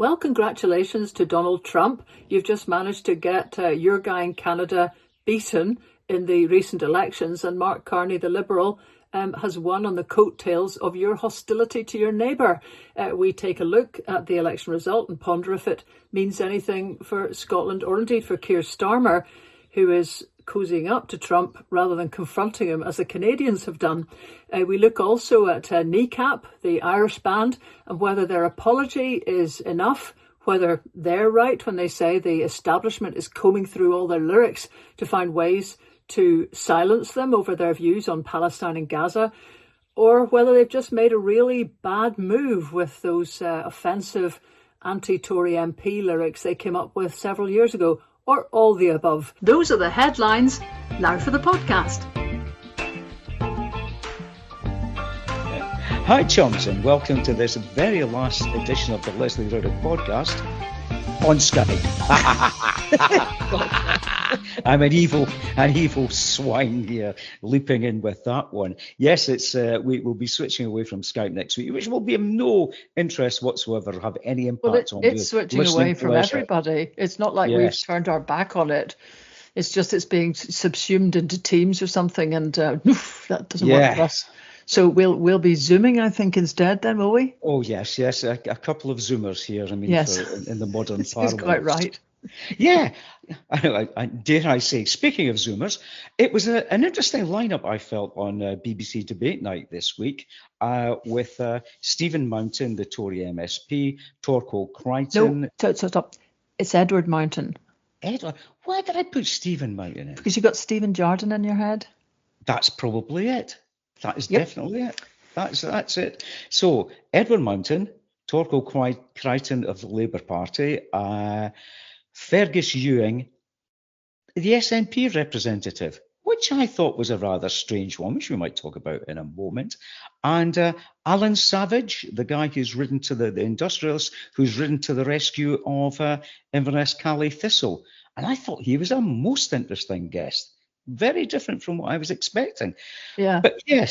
Well, congratulations to Donald Trump. You've just managed to get your guy in Canada beaten in the recent elections, and Mark Carney, the Liberal, has won on the coattails of your hostility to your neighbour. We take a look at the election result and ponder if it means anything for Scotland or indeed for Keir Starmer, who is cozying up to Trump rather than confronting him as the Canadians have done. We look also at Kneecap, the Irish band, and whether their apology is enough, whether they're right when they say the establishment is combing through all their lyrics to find ways to silence them over their views on Palestine and Gaza, or whether they've just made a really bad move with those offensive anti-Tory MP lyrics they came up with several years ago, or all the above. Those are the headlines. Now for the podcast. Hi chums, and welcome to this very last edition of the Lesley podcast on Skype. I'm an evil swine here, leaping in with that one. Yes, it's we will be switching away from Skype next week, which will be of no interest whatsoever, have any impact on it's switching away from everybody. It's not like we've turned our back on it. It's just it's being subsumed into Teams or something, and that doesn't work for us. So we'll be Zooming, I think, instead then, will we? Oh, yes. A couple of Zoomers here, I mean, yes. in the modern He's parliament. quite right. Yeah, dare I say, speaking of Zoomers, it was an interesting lineup, I felt, on BBC Debate Night this week with Stephen Mountain, the Tory MSP, Torquil Crichton. No, stop. It's Edward Mountain. Edward? Why did I put Stephen Mountain in? Because you got Stephen Jardine in your head. That's probably it. That is definitely it. That's it. So, Edward Mountain, Torquil Crichton of the Labour Party, Fergus Ewing, the SNP representative, which I thought was a rather strange one, which we might talk about in a moment, and Alan Savage, the guy who's ridden to the industrialist, who's ridden to the rescue of Inverness Calais Thistle. And I thought he was a most interesting guest. Very different from what I was expecting. Yeah. But I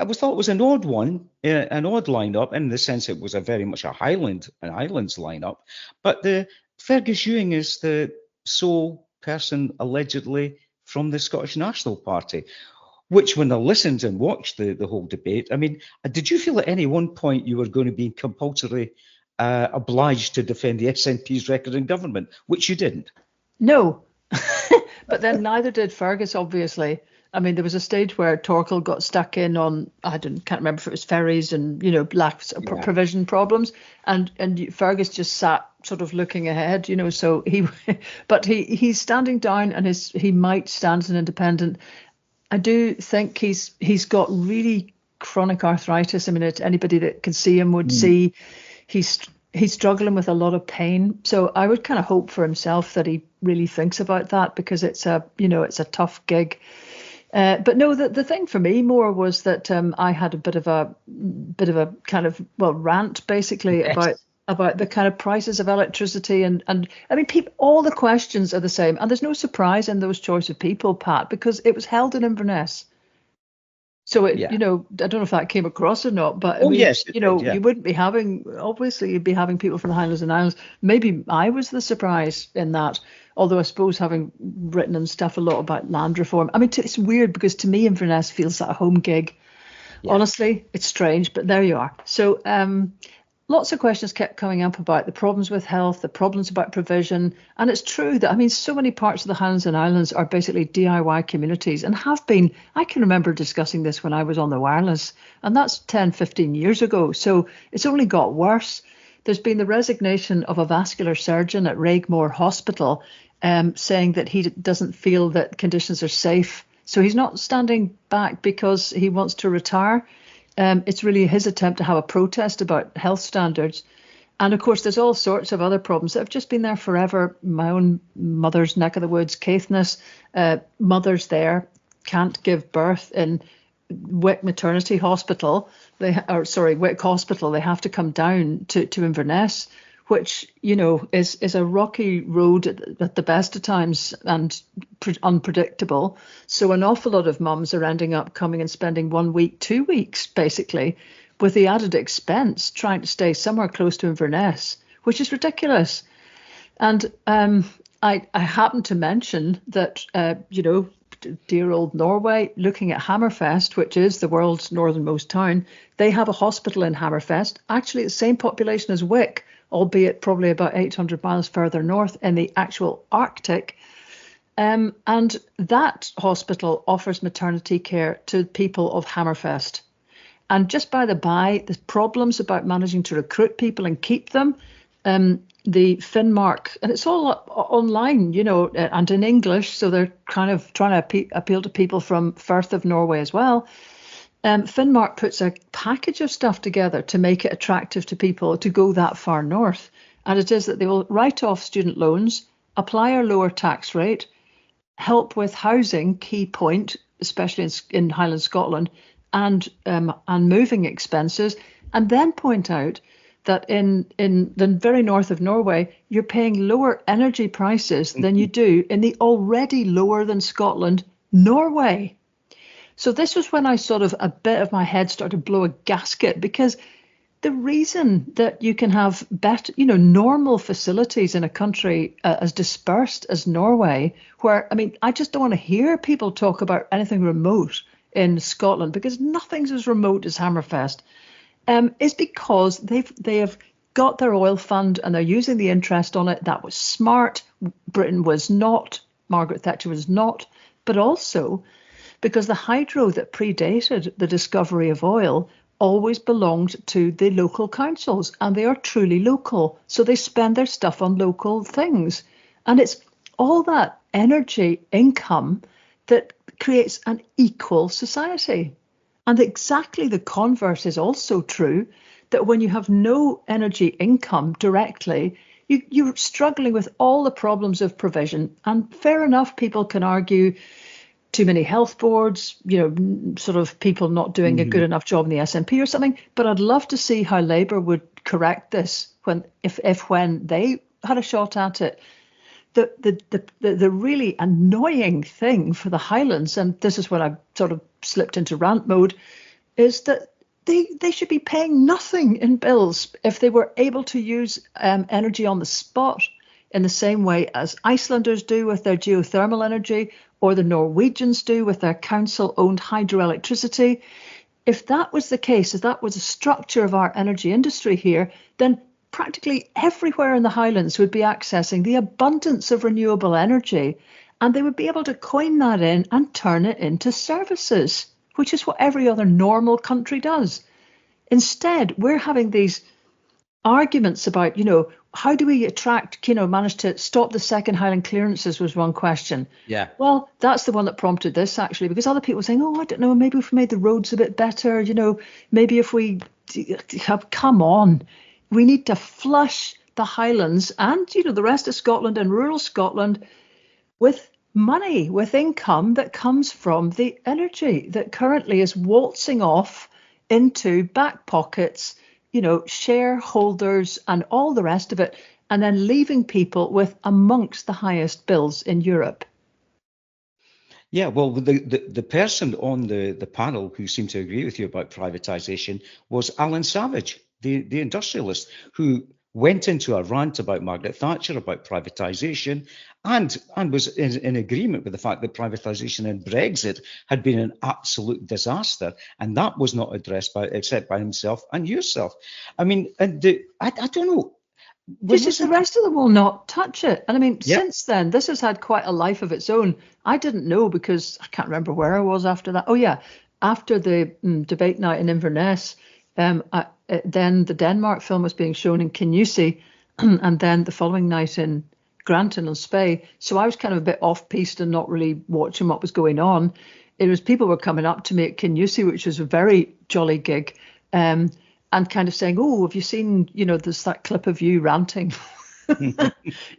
thought it was an odd one, an odd lineup, in the sense it was very much an Highlands lineup. But the Fergus Ewing is the sole person allegedly from the Scottish National Party, which when I listened and watched the whole debate, I mean, did you feel at any one point you were going to be compulsorily obliged to defend the SNP's record in government, which you didn't? No. But then neither did Fergus, obviously. I mean, there was a stage where Torquil got stuck in on, can't remember if it was ferries and, lack of provision problems. And Fergus just sat sort of looking ahead, so he's standing down, and he might stand as an independent. I do think he's got really chronic arthritis. I mean, anybody that can see him would see he's struggling with a lot of pain. So I would kind of hope for himself that he really thinks about that, because it's a tough gig. But no, the thing for me more was that I had a bit of a kind of rant basically about the kind of prices of electricity and I mean all the questions are the same, and there's no surprise in those choice of people, Pat, because it was held in Inverness. So I don't know if that came across or not, but you wouldn't be you'd be having people from the Highlands and Islands. Maybe I was the surprise in that, although I suppose having written and stuff a lot about land reform, I mean, it's weird because to me Inverness feels like a home gig. Yeah. Honestly, it's strange, but there you are. So lots of questions kept coming up about the problems with health, the problems about provision. And it's true that, I mean, so many parts of the Highlands and Islands are basically DIY communities and have been. I can remember discussing this when I was on the wireless, and that's 10, 15 years ago. So it's only got worse. There's been the resignation of a vascular surgeon at Raigmore Hospital saying that he doesn't feel that conditions are safe. So he's not standing back because he wants to retire. It's really his attempt to have a protest about health standards. And of course, there's all sorts of other problems that have just been there forever. My own mother's neck of the woods, Caithness, mothers there can't give birth in Wick Maternity Hospital. Wick Hospital. They have to come down to Inverness, which, is a rocky road at the best of times and unpredictable. So an awful lot of mums are ending up coming and spending 1 week, 2 weeks, basically, with the added expense trying to stay somewhere close to Inverness, which is ridiculous. And I happen to mention that, dear old Norway, looking at Hammerfest, which is the world's northernmost town, they have a hospital in Hammerfest, actually the same population as Wick, albeit probably about 800 miles further north in the actual Arctic. And that hospital offers maternity care to people of Hammerfest. And just by the by, the problems about managing to recruit people and keep them, the Finnmark, and it's all online, and in English, so they're kind of trying to appeal to people from Firth of Norway as well. Finnmark puts a package of stuff together to make it attractive to people to go that far north. And it is that they will write off student loans, apply a lower tax rate, help with housing, key point, especially in Highland Scotland, and moving expenses, and then point out that in the very north of Norway, you're paying lower energy prices than you do in the already lower than Scotland, Norway. So this was when I sort of, a bit of my head started to blow a gasket, because the reason that you can have better, normal facilities in a country as dispersed as Norway, where, I just don't want to hear people talk about anything remote in Scotland, because nothing's as remote as Hammerfest, is because they have got their oil fund and they're using the interest on it. That was smart. Britain was not. Margaret Thatcher was not. But also because the hydro that predated the discovery of oil always belonged to the local councils, and they are truly local. So they spend their stuff on local things. And it's all that energy income that creates an equal society. And exactly the converse is also true, that when you have no energy income directly, you're struggling with all the problems of provision. And fair enough, people can argue too many health boards, sort of people not doing a good enough job in the SNP or something. But I'd love to see how Labour would correct this when they had a shot at it. The really annoying thing for the Highlands, and this is when I sort of slipped into rant mode, is that they should be paying nothing in bills if they were able to use energy on the spot in the same way as Icelanders do with their geothermal energy, or the Norwegians do with their council-owned hydroelectricity. If that was the case, if that was the structure of our energy industry here, then practically everywhere in the Highlands would be accessing the abundance of renewable energy, and they would be able to coin that in and turn it into services, which is what every other normal country does. Instead, we're having these arguments about, how do we manage to stop the second Highland clearances was one question. Yeah. Well, that's the one that prompted this, actually, because other people were saying, I don't know, maybe if we made the roads a bit better, maybe if we have, come on. We need to flush the Highlands and, the rest of Scotland and rural Scotland with money, with income that comes from the energy that currently is waltzing off into back pockets, shareholders and all the rest of it, and then leaving people with amongst the highest bills in Europe. Yeah, well, the person on the panel who seemed to agree with you about privatisation was Alan Savage, the industrialist, who went into a rant about Margaret Thatcher, about privatisation, and was in agreement with the fact that privatisation and Brexit had been an absolute disaster, and that was not addressed except by himself and yourself. I don't know. Just the rest of them will not touch it. And since then, this has had quite a life of its own. I didn't know, because I can't remember where I was after that. Oh, yeah. After the debate night in Inverness, then the Denmark film was being shown in Kneecap, and then the following night in Granton and Spey. So I was kind of a bit off-piste and not really watching what was going on. It was people were coming up to me at Kneecap, which was a very jolly gig, and kind of saying, have you seen, there's that clip of you ranting.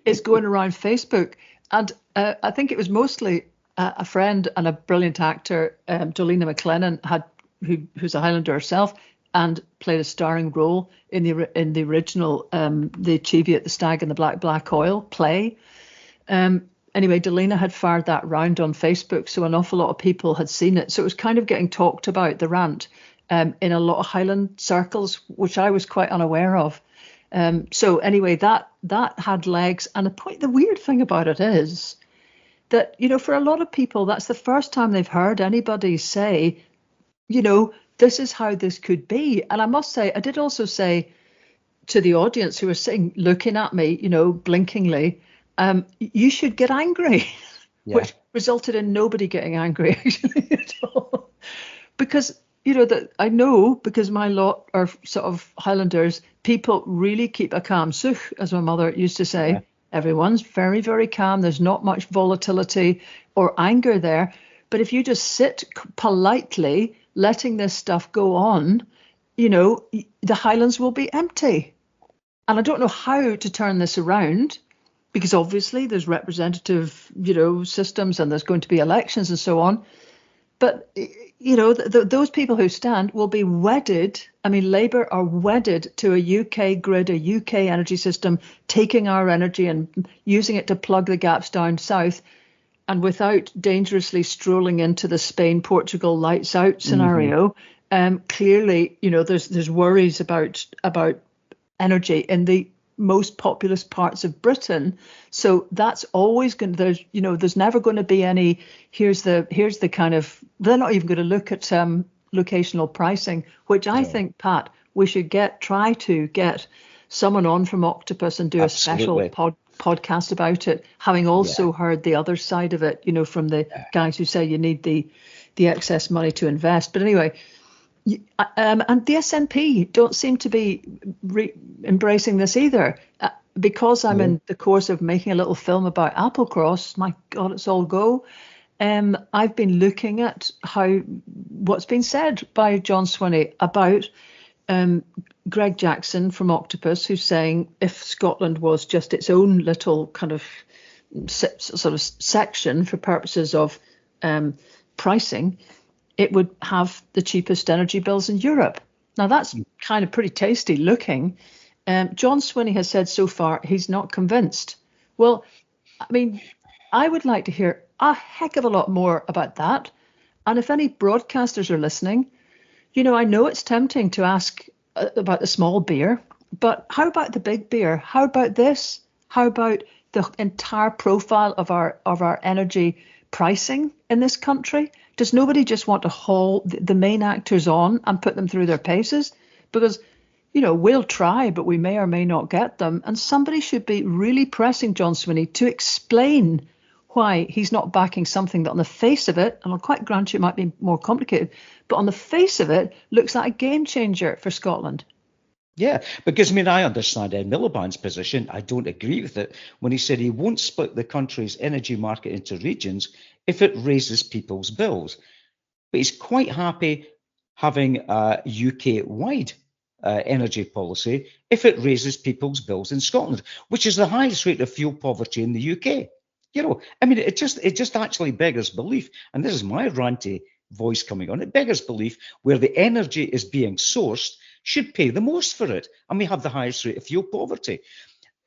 It's going around Facebook. And I think it was mostly a friend and a brilliant actor, Dolina McLennan, who's a Highlander herself, and played a starring role in the original The Cheviot, the Stag and the Black Oil play. Anyway, Dolina had fired that round on Facebook, so an awful lot of people had seen it. So it was kind of getting talked about, the rant, in a lot of Highland circles, which I was quite unaware of. So anyway, that had legs. And the weird thing about it is that, for a lot of people, that's the first time they've heard anybody say, this is how this could be. And I must say, I did also say to the audience who were sitting looking at me, blinkingly, you should get angry, which resulted in nobody getting angry actually at all. Because, that I know, because my lot are sort of Highlanders, people really keep a calm such, as my mother used to say. Yeah. Everyone's very, very calm. There's not much volatility or anger there. But if you just sit politely letting this stuff go on, the Highlands will be empty. And I don't know how to turn this around, because obviously there's representative, systems, and there's going to be elections and so on. But, those people who stand will be wedded. I mean, Labour are wedded to a UK grid, a UK energy system, taking our energy and using it to plug the gaps down south, and without dangerously strolling into the Spain-Portugal lights out scenario. Clearly, there's worries about energy in the most populous parts of Britain. So that's always going to, there's never going to be any, here's the kind of, they're not even going to look at locational pricing, which I think, Pat, we should try to get someone on from Octopus and do a special podcast about it, having also heard the other side of it, from the guys who say you need the excess money to invest. But anyway, and the SNP don't seem to be embracing this either. Because I'm in the course of making a little film about Applecross, my God, it's all go. I've been looking at what's been said by John Swinney about Greg Jackson from Octopus, who's saying if Scotland was just its own little kind of sort of section for purposes of pricing, it would have the cheapest energy bills in Europe. Now, that's kind of pretty tasty looking. John Swinney has said so far he's not convinced. Well, I mean, I would like to hear a heck of a lot more about that. And if any broadcasters are listening, I know it's tempting to ask about the small beer, but how about the big beer? How about this? How about the entire profile of our energy pricing in this country? Does nobody just want to haul the main actors on and put them through their paces? Because, we'll try, but we may or may not get them. And somebody should be really pressing John Swinney to explain why he's not backing something that on the face of it, and I'll quite grant you it might be more complicated, but on the face of it looks like a game changer for Scotland. Yeah, because I understand Ed Miliband's position. I don't agree with it when he said he won't split the country's energy market into regions if it raises people's bills. But he's quite happy having a UK-wide energy policy if it raises people's bills in Scotland, which is the highest rate of fuel poverty in the UK. It just actually beggars belief. And this is my ranty voice coming on. It beggars belief where the energy is being sourced should pay the most for it, and we have the highest rate of fuel poverty.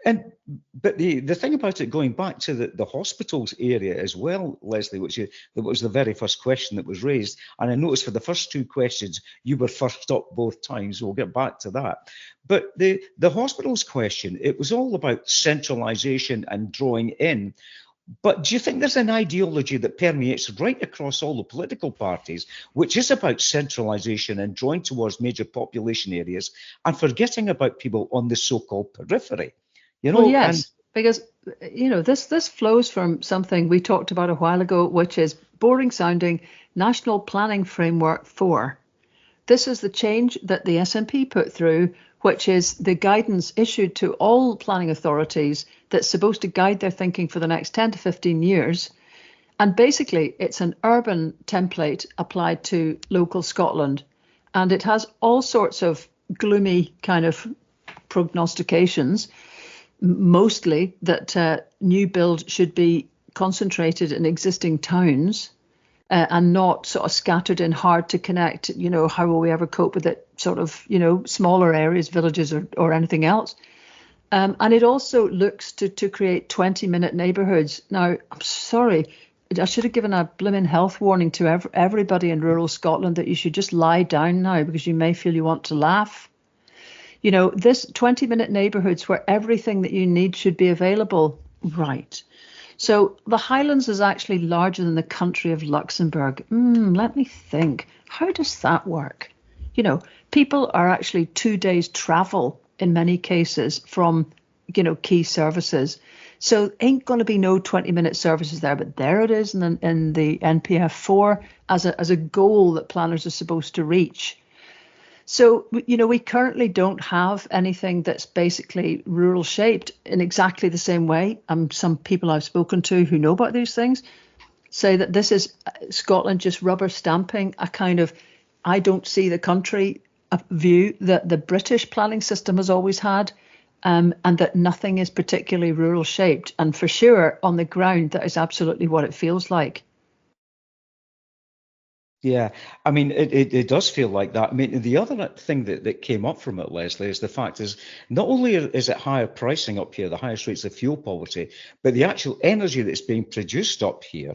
But the thing about it, going back to the hospitals area as well, Lesley, that was the very first question that was raised, and I noticed for the first two questions you were first up both times. We'll get back to that. But the hospitals question, it was all about centralisation and drawing in. But do you think there's an ideology that permeates right across all the political parties, which is about centralisation and drawing towards major population areas and forgetting about people on the so-called periphery? Well, yes, because, this flows from something we talked about a while ago, which is boring sounding National Planning Framework 4. This is the change that the SNP put through, which is the guidance issued to all planning authorities that's supposed to guide their thinking for the next 10 to 15 years. And basically, it's an urban template applied to local Scotland. And it has all sorts of gloomy kind of prognostications, mostly that new build should be concentrated in existing towns and not sort of scattered in hard to connect, how will we ever cope with it, sort of, smaller areas, villages or anything else. And it also looks to create 20-minute neighbourhoods. Now, I'm sorry, I should have given a blimmin' health warning to everybody in rural Scotland that you should just lie down now because you may feel you want to laugh. You know, this 20-minute neighbourhoods where everything that you need should be available. Right. So the Highlands is actually larger than the country of Luxembourg. Let me think. How does that work? You know, people are actually 2 days travel in many cases from, you know, key services. So ain't going to be no 20-minute services there, but there it is in the NPF4 as a goal that planners are supposed to reach. So, you know, we currently don't have anything that's basically rural shaped in exactly the same way. Some people I've spoken to who know about these things say that this is Scotland just rubber stamping a kind of, I don't see the country view that the British planning system has always had, and that nothing is particularly rural shaped. And for sure, on the ground, that is absolutely what it feels like. Yeah, I mean, it does feel like that. I mean, the other thing that came up from it, Lesley, is the fact is not only is it higher pricing up here, the highest rates of fuel poverty, but the actual energy that's being produced up here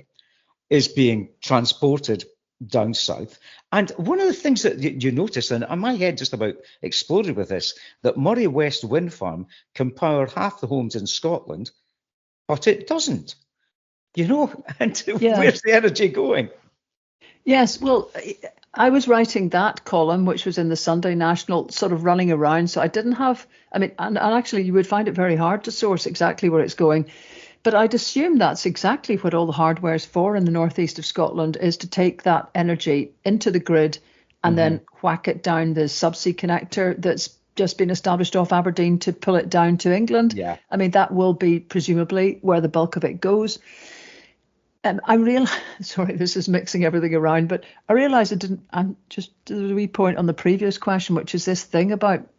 is being transported down south. And one of the things that you notice, and my head just about exploded with this, that Moray West Wind Farm can power half the homes in Scotland, but it doesn't. You know, and where's the energy going? Yes, well, I was writing that column, which was in the Sunday National, sort of running around. So I didn't have, I mean, and actually you would find it very hard to source exactly where it's going. But I'd assume that's exactly what all the hardware is for in the northeast of Scotland, is to take that energy into the grid and then whack it down the subsea connector that's just been established off Aberdeen to pull it down to England. Yeah. I mean, that will be presumably where the bulk of it goes. I realize, sorry, this is mixing everything around, but I realize it didn't. And just a wee point on the previous question, which is this thing about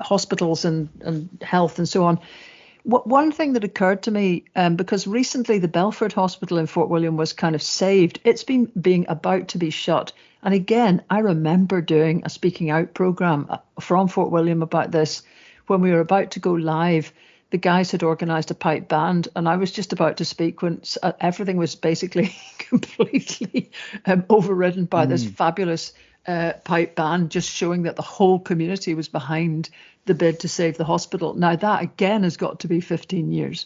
hospitals and health and so on. One thing that occurred to me, because recently the Belford Hospital in Fort William was kind of saved. It's been being about to be shut. And again, I remember doing a speaking out program from Fort William about this when we were about to go live. The guys had organised a pipe band, and I was just about to speak when everything was basically completely overridden by this fabulous pipe band, just showing that the whole community was behind the bid to save the hospital. Now, that again has got to be 15 years.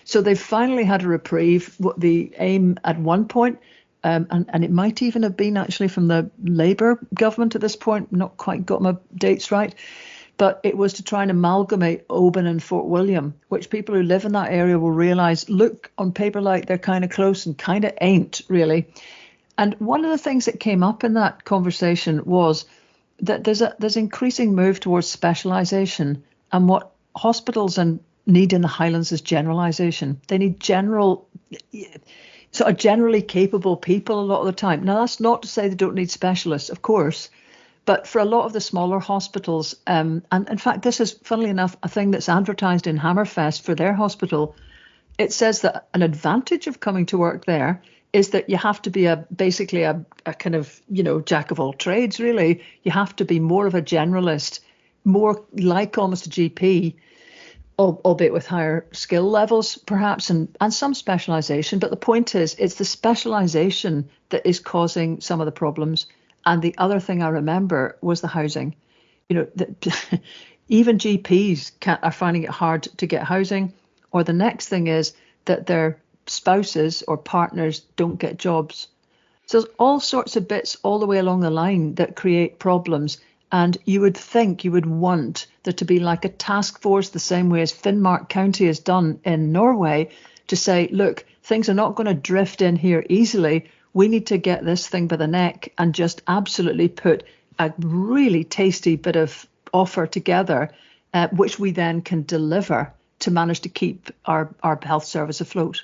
So they've finally had a reprieve. What the aim at one point, and it might even have been actually from the Labour government at this point, not quite got my dates right, but it was to try and amalgamate Oban and Fort William, which people who live in that area will realise, look, on paper like they're kind of close and kind of ain't really. And one of the things that came up in that conversation was that there's increasing move towards specialisation, and what hospitals need in the Highlands is generalisation. They need generally capable people a lot of the time. Now, that's not to say they don't need specialists, of course. But for a lot of the smaller hospitals, and in fact, this is, funnily enough, a thing that's advertised in Hammerfest for their hospital. It says that an advantage of coming to work there is that you have to be basically a kind of, you know, jack of all trades, really. You have to be more of a generalist, more like almost a GP, albeit with higher skill levels, perhaps, and some specialisation. But the point is, it's the specialisation that is causing some of the problems. And the other thing I remember was the housing. You know, even GPs are finding it hard to get housing. Or the next thing is that their spouses or partners don't get jobs. So there's all sorts of bits all the way along the line that create problems. And you would think, you would want there to be like a task force, the same way as Finnmark County has done in Norway, to say, look, things are not going to drift in here easily. We need to get this thing by the neck and just absolutely put a really tasty bit of offer together, which we then can deliver to manage to keep our health service afloat.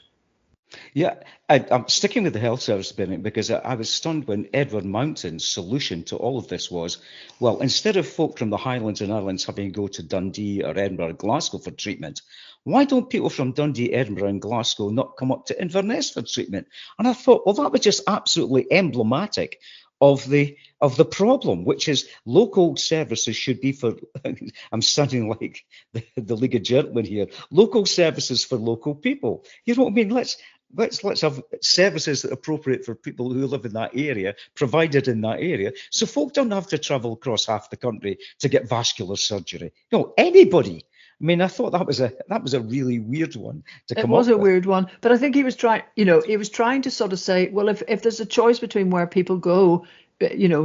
Yeah, I'm sticking with the health service, Bennett, because I was stunned when Edward Mountain's solution to all of this was, well, instead of folk from the Highlands and Islands having to go to Dundee or Edinburgh or Glasgow for treatment, why don't people from Dundee, Edinburgh and Glasgow not come up to Inverness for treatment? And I thought, well, that was just absolutely emblematic of the problem, which is local services should be for, I'm sounding like the League of Gentlemen here, local services for local people. You know what I mean? let's have services that are appropriate for people who live in that area, provided in that area, so folk don't have to travel across half the country to get vascular surgery. No, anybody. I mean, I thought that was a really weird one to come up with. It was a weird one, but I think he was trying to sort of say, well, if there's a choice between where people go,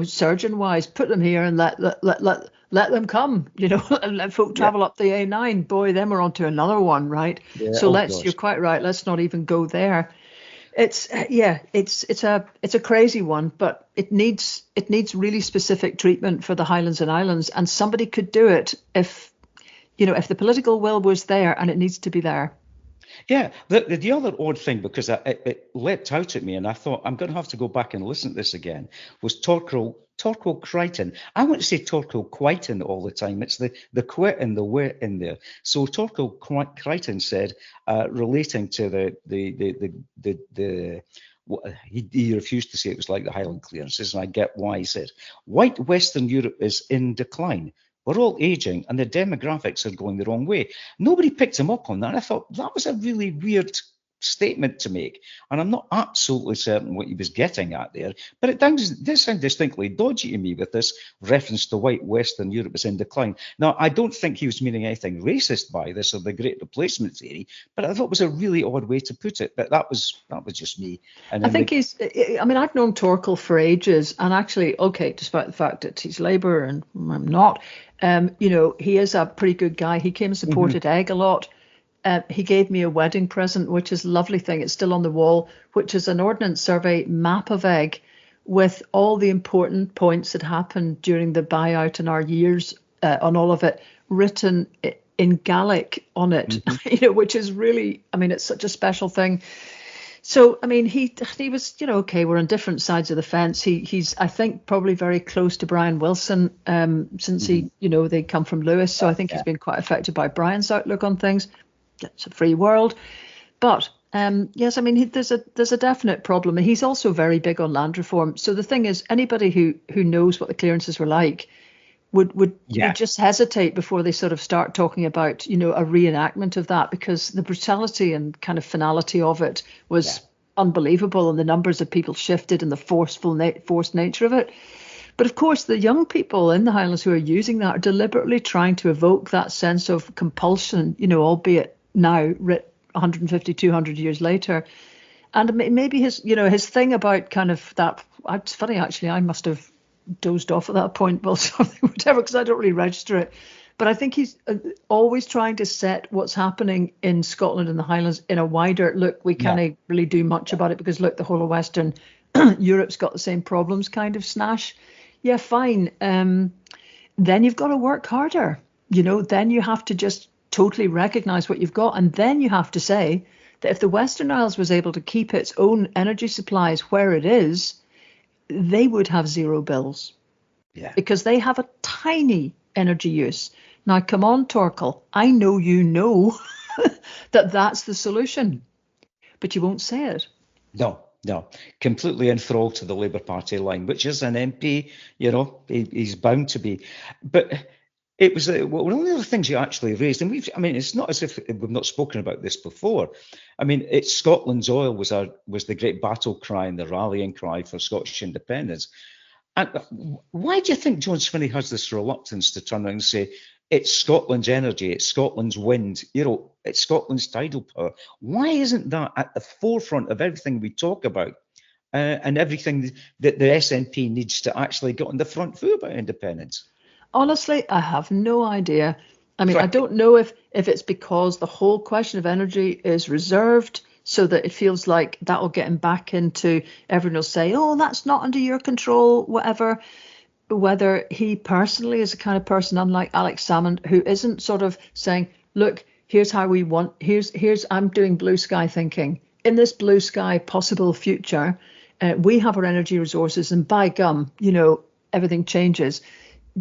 surgeon wise, put them here and let them come, and let folk travel up the A9. Boy, then we're on to another one, right? Yeah, so you're quite right. Let's not even go there. It's a crazy one, but it needs really specific treatment for the Highlands and Islands, and somebody could do it if the political will was there, and it needs to be there. Yeah, the other odd thing, because it leapt out at me, and I thought I'm going to have to go back and listen to this again, was Torquil Crichton. I want to say Torquil Crichton all the time. It's the quit and the wit in there. So Torquil Crichton said, relating to he refused to say it was like the Highland clearances, and I get why. He said, white Western Europe is in decline. We're all aging and the demographics are going the wrong way. Nobody picked him up on that. I thought that was a really weird statement to make. And I'm not absolutely certain what he was getting at there. But it did sound distinctly dodgy to me with this reference to white Western Europe is in decline. Now, I don't think he was meaning anything racist by this or the Great Replacement theory, but I thought it was a really odd way to put it. But that was just me. And I think I've known Torquil for ages, and actually, despite the fact that he's Labour and I'm not, he is a pretty good guy. He came and supported Egg a lot. He gave me a wedding present, which is a lovely thing. It's still on the wall, which is an Ordnance Survey map of Egg with all the important points that happened during the buyout and our years on all of it, written in Gaelic on it, which is really, it's such a special thing. So, he was, we're on different sides of the fence. He's, I think, probably very close to Brian Wilson since they come from Lewis. So I think he's been quite affected by Brian's outlook on things. It's a free world. But yes, there's a definite problem. And he's also very big on land reform. So the thing is, anybody who knows what the clearances were like would just hesitate before they sort of start talking about, a reenactment of that, because the brutality and kind of finality of it was unbelievable, and the numbers of people shifted and the forced nature of it. But of course, the young people in the Highlands who are using that are deliberately trying to evoke that sense of compulsion, albeit now 150, 200 years later. And maybe his thing about kind of that, it's funny, actually, I must have dozed off at that point, well, something, whatever, because I don't really register it. But I think he's always trying to set what's happening in Scotland and the Highlands in a wider look. We can't really do much about it because, look, the whole of Western Europe's got the same problems kind of snash. Yeah, fine. Then you've got to work harder. Then you have to just totally recognise what you've got. And then you have to say that if the Western Isles was able to keep its own energy supplies where it is, they would have zero bills. Yeah. Because they have a tiny energy use. Now, come on, Torquil, I know you know that that's the solution, but you won't say it. No, completely enthralled to the Labour Party line, which is an MP, he's bound to be. But it was one of the other things you actually raised, and it's not as if we've not spoken about this before. It's Scotland's oil was the great battle cry and the rallying cry for Scottish independence. And why do you think John Swinney has this reluctance to turn around and say, it's Scotland's energy, it's Scotland's wind, it's Scotland's tidal power? Why isn't that at the forefront of everything we talk about and everything that the SNP needs to actually get on the front foot about independence? Honestly, I have no idea. I don't know if it's because the whole question of energy is reserved so that it feels like that will get him back into, everyone will say, oh, that's not under your control, whatever. Whether he personally is the kind of person, unlike Alex Salmond, who isn't sort of saying, look, here's how we want, here's I'm doing blue sky thinking. In this blue sky possible future, we have our energy resources, and by gum, everything changes.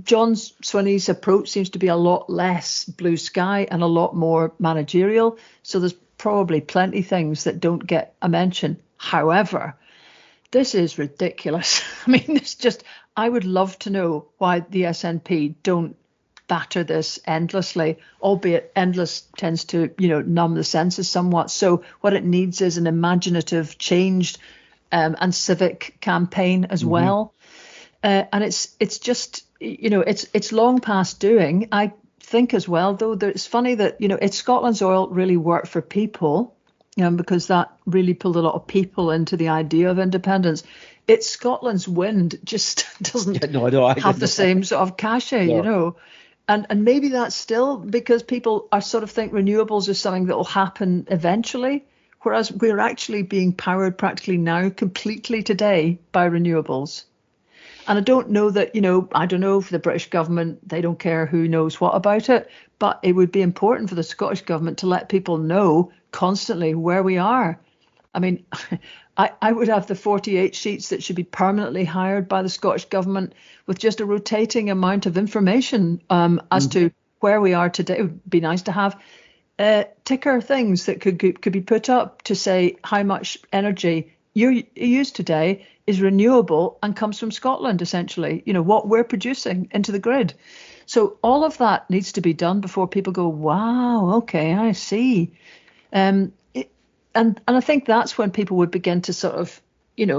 John Swinney's approach seems to be a lot less blue sky and a lot more managerial. So there's probably plenty of things that don't get a mention. However, this is ridiculous. It's just, I would love to know why the SNP don't batter this endlessly, albeit endless tends to, numb the senses somewhat. So what it needs is an imaginative, changed and civic campaign as well. And it's just, it's long past doing. I think as well, though, that it's funny that, it's Scotland's oil really worked for people, because that really pulled a lot of people into the idea of independence. It's Scotland's wind just doesn't have the same sort of cachet, And maybe that's still because people are sort of think renewables is something that will happen eventually, whereas we're actually being powered practically now completely today by renewables. And I don't know that, I don't know if the British government, they don't care who knows what about it, but it would be important for the Scottish government to let people know constantly where we are. I mean, I would have the 48 sheets that should be permanently hired by the Scottish government with just a rotating amount of information as to where we are today. It would be nice to have ticker things that could be put up to say how much energy you use today is renewable and comes from Scotland, essentially, what we're producing into the grid. So all of that needs to be done before people go, wow, okay, I see. And I think that's when people would begin to sort of,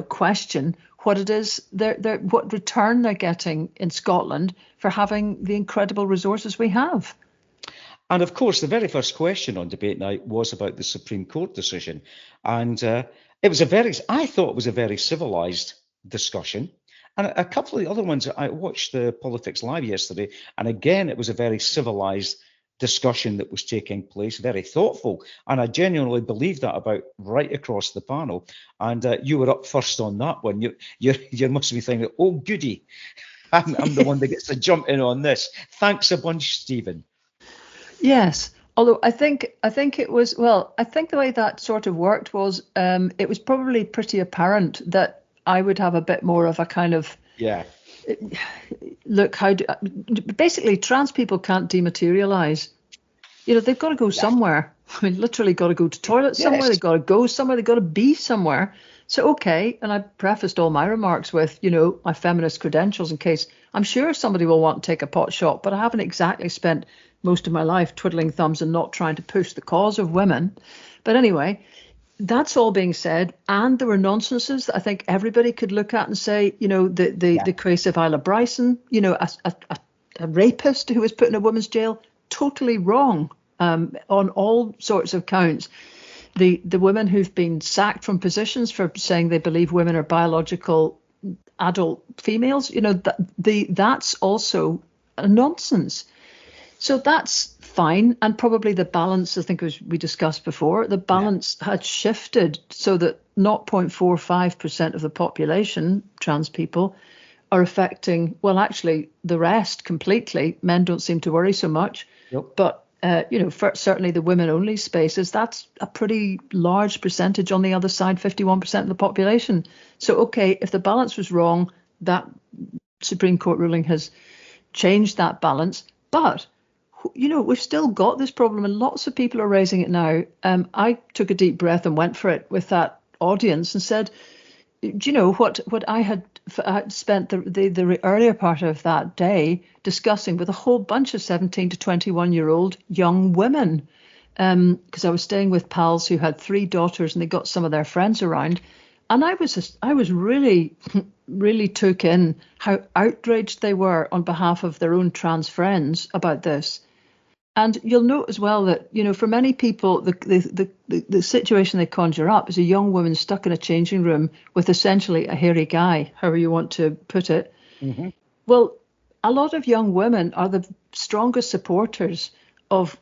question what it is, what return they're getting in Scotland for having the incredible resources we have. And of course, the very first question on debate night was about the Supreme Court decision. And I thought it was a very civilized discussion. And a couple of the other ones, I watched the Politics Live yesterday, and again, it was a very civilized discussion that was taking place, very thoughtful. And I genuinely believe that about right across the panel. And you were up first on that one. You must be thinking, oh, goody, I'm the one that gets to jump in on this. Thanks a bunch, Stephen. Yes. Although I think it was, I think the way that sort of worked was it was probably pretty apparent that I would have a bit more of a kind of, look, basically trans people can't dematerialize. They've got to go somewhere. I mean, literally got to go to toilet somewhere. Yes. They've got to go somewhere. They've got to be somewhere. So, okay. And I prefaced all my remarks with, my feminist credentials in case I'm sure somebody will want to take a pot shot, but I haven't exactly spent most of my life twiddling thumbs and not trying to push the cause of women. But anyway, that's all being said. And there were nonsenses that I think everybody could look at and say, the case of Isla Bryson, a rapist who was put in a woman's jail, totally wrong on all sorts of counts. The women who've been sacked from positions for saying they believe women are biological adult females, that's also a nonsense. So that's fine. And probably the balance, I think as we discussed before, the balance had shifted so that 0.45% of the population, trans people, are affecting, actually the rest completely. Men don't seem to worry so much. Yep. But, certainly the women-only spaces, that's a pretty large percentage on the other side, 51% of the population. So, okay, if the balance was wrong, that Supreme Court ruling has changed that balance. But we've still got this problem and lots of people are raising it now. I took a deep breath and went for it with that audience and said, do you know what I had spent the earlier part of that day discussing with a whole bunch of 17 to 21-year-old young women, because I was staying with pals who had 3 daughters and they got some of their friends around. And I was really, really took in how outraged they were on behalf of their own trans friends about this. And you'll note as well that, for many people, the situation they conjure up is a young woman stuck in a changing room with essentially a hairy guy, however you want to put it. Mm-hmm. Well, a lot of young women are the strongest supporters of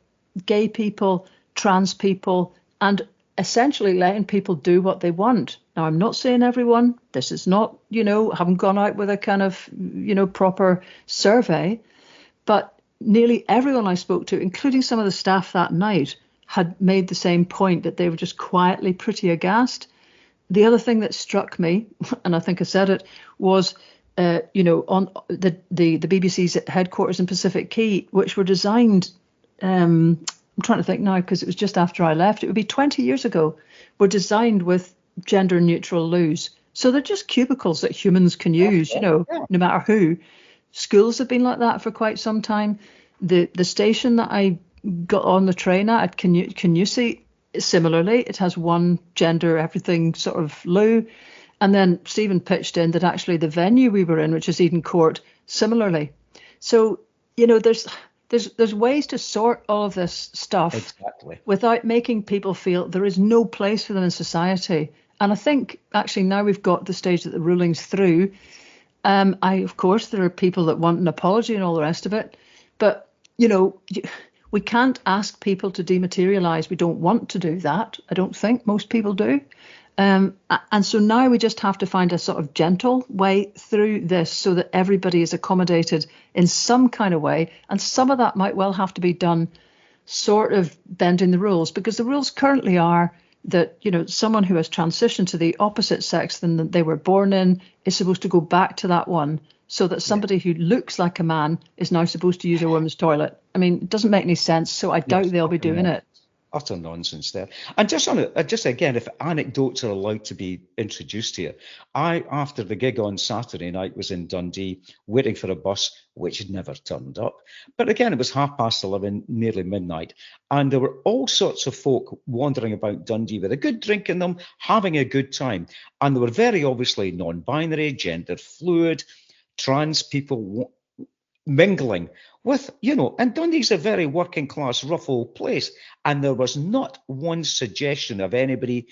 gay people, trans people, and essentially letting people do what they want. Now, I'm not saying everyone. This is not, haven't gone out with a kind of, proper survey, but nearly everyone I spoke to, including some of the staff that night, had made the same point, that they were just quietly pretty aghast. The other thing that struck me, and I think I said it, was, on the BBC's headquarters in Pacific Quay, which were designed, I'm trying to think now because it was just after I left, it would be 20 years ago, were designed with gender neutral loos. So they're just cubicles that humans can use, no matter who. Schools have been like that for quite some time. The station that I got on the train at Kneecap, similarly, it has one gender everything sort of Lou. And then Stephen pitched in that actually the venue we were in, which is Eden Court, similarly. So, there's ways to sort all of this stuff without making people feel there is no place for them in society. And I think actually now we've got the stage that the ruling's through. Of course, there are people that want an apology and all the rest of it. But, we can't ask people to dematerialise. We don't want to do that. I don't think most people do. And so now we just have to find a sort of gentle way through this so that everybody is accommodated in some kind of way. And some of that might well have to be done sort of bending the rules, because the rules currently are that, someone who has transitioned to the opposite sex than they were born in is supposed to go back to that one, so that somebody who looks like a man is now supposed to use a woman's toilet. I mean, it doesn't make any sense, so I doubt they'll be doing it. Utter nonsense there. And just again, if anecdotes are allowed to be introduced here, I, after the gig on Saturday night, was in Dundee waiting for a bus, which never turned up. But again, it was 11:30, nearly midnight, and there were all sorts of folk wandering about Dundee with a good drink in them, having a good time. And they were very obviously non-binary, gender fluid, trans people mingling with, and Dundee's a very working class, rough old place. And there was not one suggestion of anybody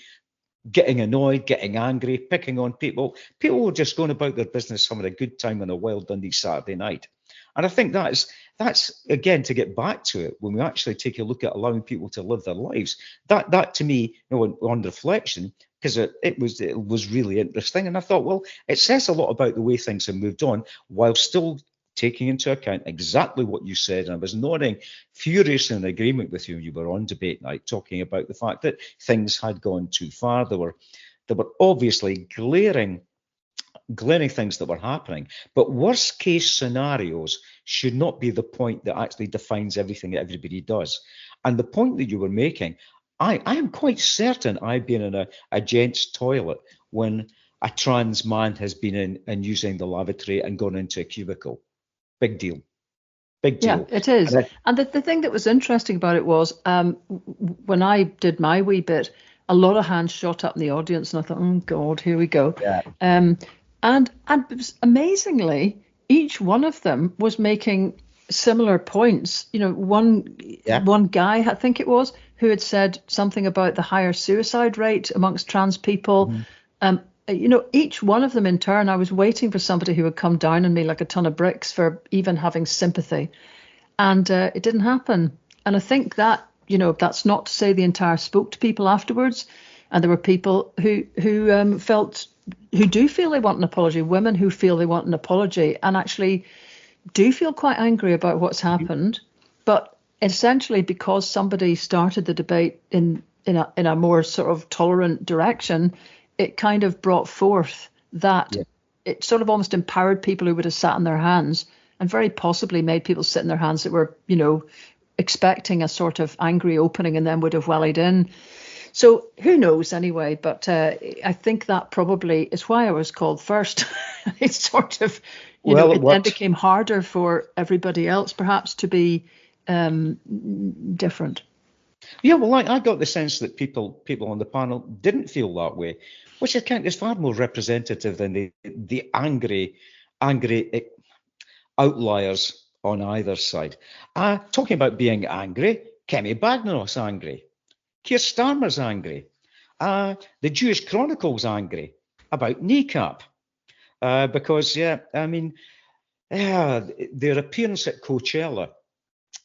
getting annoyed, getting angry, picking on people. People were just going about their business, having a good time on a wild Dundee Saturday night. And I think that's again, to get back to it, when we actually take a look at allowing people to live their lives, that to me, on reflection, because it was really interesting. And I thought, well, it says a lot about the way things have moved on, while still taking into account exactly what you said. And I was nodding furiously in agreement with you. You were on debate night talking about the fact that things had gone too far. There were obviously glaring things that were happening. But worst case scenarios should not be the point that actually defines everything that everybody does. And the point that you were making, I am quite certain I've been in a gent's toilet when a trans man has been in and using the lavatory and gone into a cubicle. Big deal. Yeah, it is. And the thing that was interesting about it was when I did my wee bit, a lot of hands shot up in the audience, and I thought, oh God, here we go. Yeah. And amazingly, each one of them was making similar points. One guy, I think it was, who had said something about the higher suicide rate amongst trans people. Mm-hmm. Each one of them in turn, I was waiting for somebody who would come down on me like a ton of bricks for even having sympathy. And it didn't happen. And I think that, that's not to say the entire spoke to people afterwards. And there were people who do feel they want an apology, women who feel they want an apology and actually do feel quite angry about what's happened. But essentially, because somebody started the debate in a more sort of tolerant direction, it kind of brought forth that it sort of almost empowered people who would have sat on their hands, and very possibly made people sit in their hands that were, expecting a sort of angry opening and then would have wellied in. So who knows anyway, but I think that probably is why I was called first. It's sort of, it then became harder for everybody else perhaps to be different. Yeah, well, I got the sense that people on the panel didn't feel that way, which I think is far more representative than the angry outliers on either side. Talking about being angry, Kemi Badenoch's angry, Keir Starmer's angry, the Jewish Chronicle's angry about Kneecap, because their appearance at Coachella,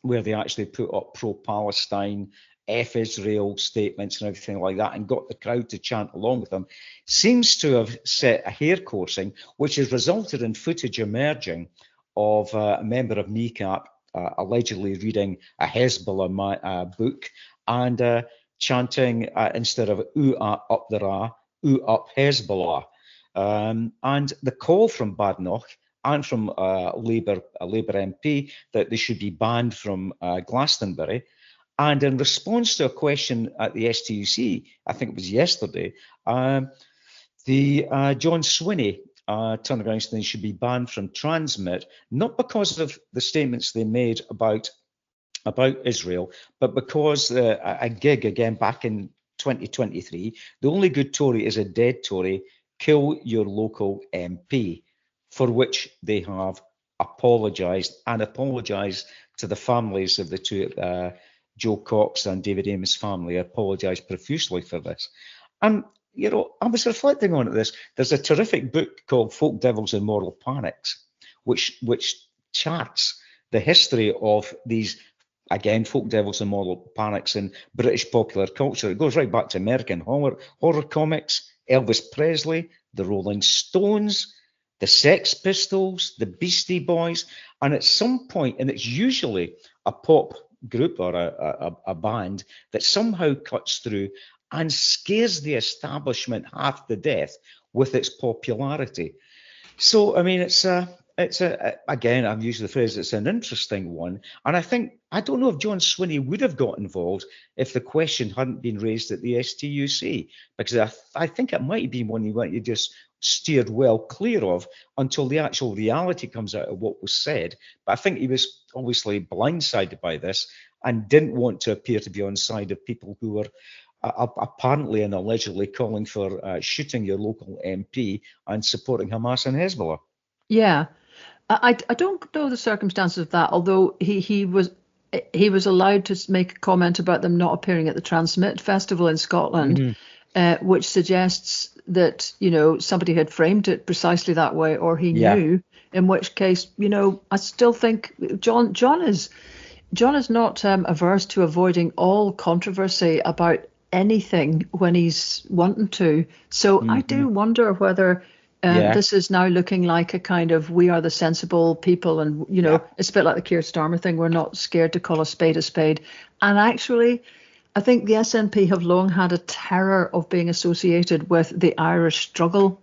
where they actually put up pro-Palestine, F-Israel statements and everything like that, and got the crowd to chant along with them, seems to have set a hair coursing, which has resulted in footage emerging of a member of Kneecap allegedly reading a Hezbollah book and chanting instead of "Ooh up the Ra, ooh up Hezbollah." And the call from Badenoch and from a Labour MP that they should be banned from Glastonbury. And in response to a question at the STUC, I think it was yesterday, the John Swinney turned around saying they should be banned from TRNSMT, not because of the statements they made about Israel, but because a gig again back in 2023, the only good Tory is a dead Tory, kill your local MP, for which they have apologised to the families of the two, Joe Cox and David Amess family, apologised profusely for this. And, I was reflecting on this. There's a terrific book called Folk Devils and Moral Panics, which charts the history of these, again, folk devils and moral panics in British popular culture. It goes right back to American horror comics, Elvis Presley, the Rolling Stones, the Sex Pistols, the Beastie Boys, and at some point, and it's usually a pop group or a band that somehow cuts through and scares the establishment half to death with its popularity. So, I mean, it's again, I've used the phrase, it's an interesting one. And I don't know if John Swinney would have got involved if the question hadn't been raised at the STUC, because I think it might have been one you just steered well clear of until the actual reality comes out of what was said. But I think he was obviously blindsided by this and didn't want to appear to be on side of people who were apparently and allegedly calling for shooting your local MP and supporting Hamas and Hezbollah. Yeah. I don't know the circumstances of that, although he was allowed to make a comment about them not appearing at the TRNSMT festival in Scotland, which suggests that somebody had framed it precisely that way, or he knew. In which case, I still think John is not averse to avoiding all controversy about anything when he's wanting to. So I do wonder whether. This is now looking like a kind of we are the sensible people, and it's a bit like the Keir Starmer thing. We're not scared to call a spade a spade. And actually, I think the SNP have long had a terror of being associated with the Irish struggle.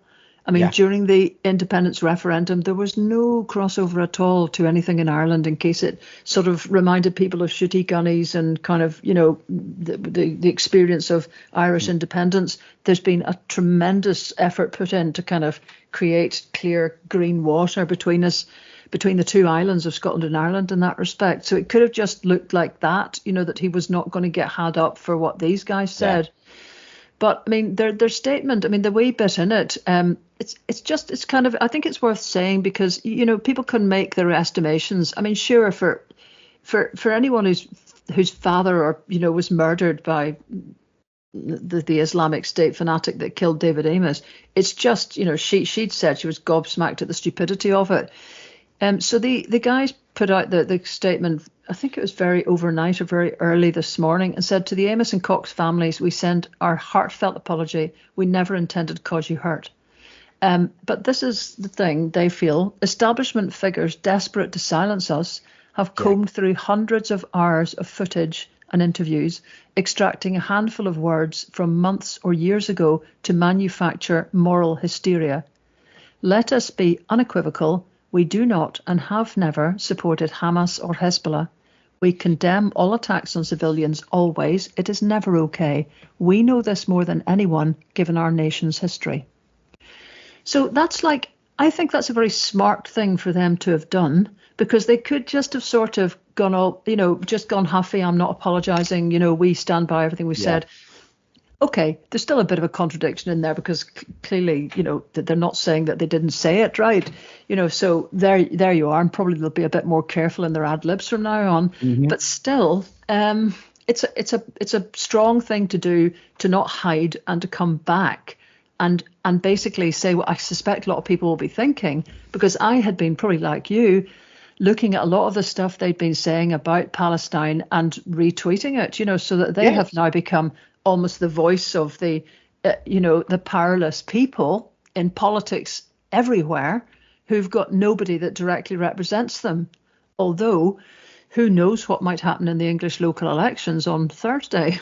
I mean, during the independence referendum, there was no crossover at all to anything in Ireland, in case it sort of reminded people of shooty gunnies and kind of, the experience of Irish independence. There's been a tremendous effort put in to kind of create clear green water between the two islands of Scotland and Ireland in that respect. So it could have just looked like that, that he was not going to get had up for what these guys said. But I mean, their statement, I mean, the wee bit in it, it's kind of, I think it's worth saying because, people can make their estimations. I mean, sure, for anyone whose father or, was murdered by the Islamic State fanatic that killed David Amess, it's just, she'd said she was gobsmacked at the stupidity of it. So the guys put out the statement, I think it was very overnight or very early this morning, and said to the Amess and Cox families, we send our heartfelt apology. We never intended to cause you hurt. But this is the thing they feel. Establishment figures desperate to silence us have combed through hundreds of hours of footage and interviews, extracting a handful of words from months or years ago to manufacture moral hysteria. Let us be unequivocal. We do not and have never supported Hamas or Hezbollah. We condemn all attacks on civilians always. It is never okay. We know this more than anyone, given our nation's history. So I think that's a very smart thing for them to have done, because they could just have sort of gone all, just gone huffy. I'm not apologising. We stand by everything we said. Okay, there's still a bit of a contradiction in there because clearly, that they're not saying that they didn't say it right. So there you are, and probably they'll be a bit more careful in their ad libs from now on. But still, it's a strong thing to do, to not hide and to come back and basically say what I suspect a lot of people will be thinking, because I had been probably like you, looking at a lot of the stuff they'd been saying about Palestine and retweeting it, so that they have now become almost the voice of the powerless people in politics everywhere who've got nobody that directly represents them. Although, who knows what might happen in the English local elections on Thursday?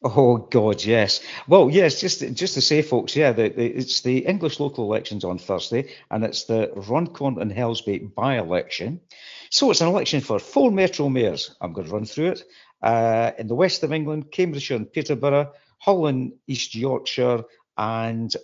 Oh God, yes. Well, yes. Just to say, folks, it's the English local elections on Thursday, and it's the Runcorn and Hellsby by-election. So it's an election for 4 Metro mayors. I'm going to run through it. In the west of England, Cambridgeshire and Peterborough, Hull and East Yorkshire, and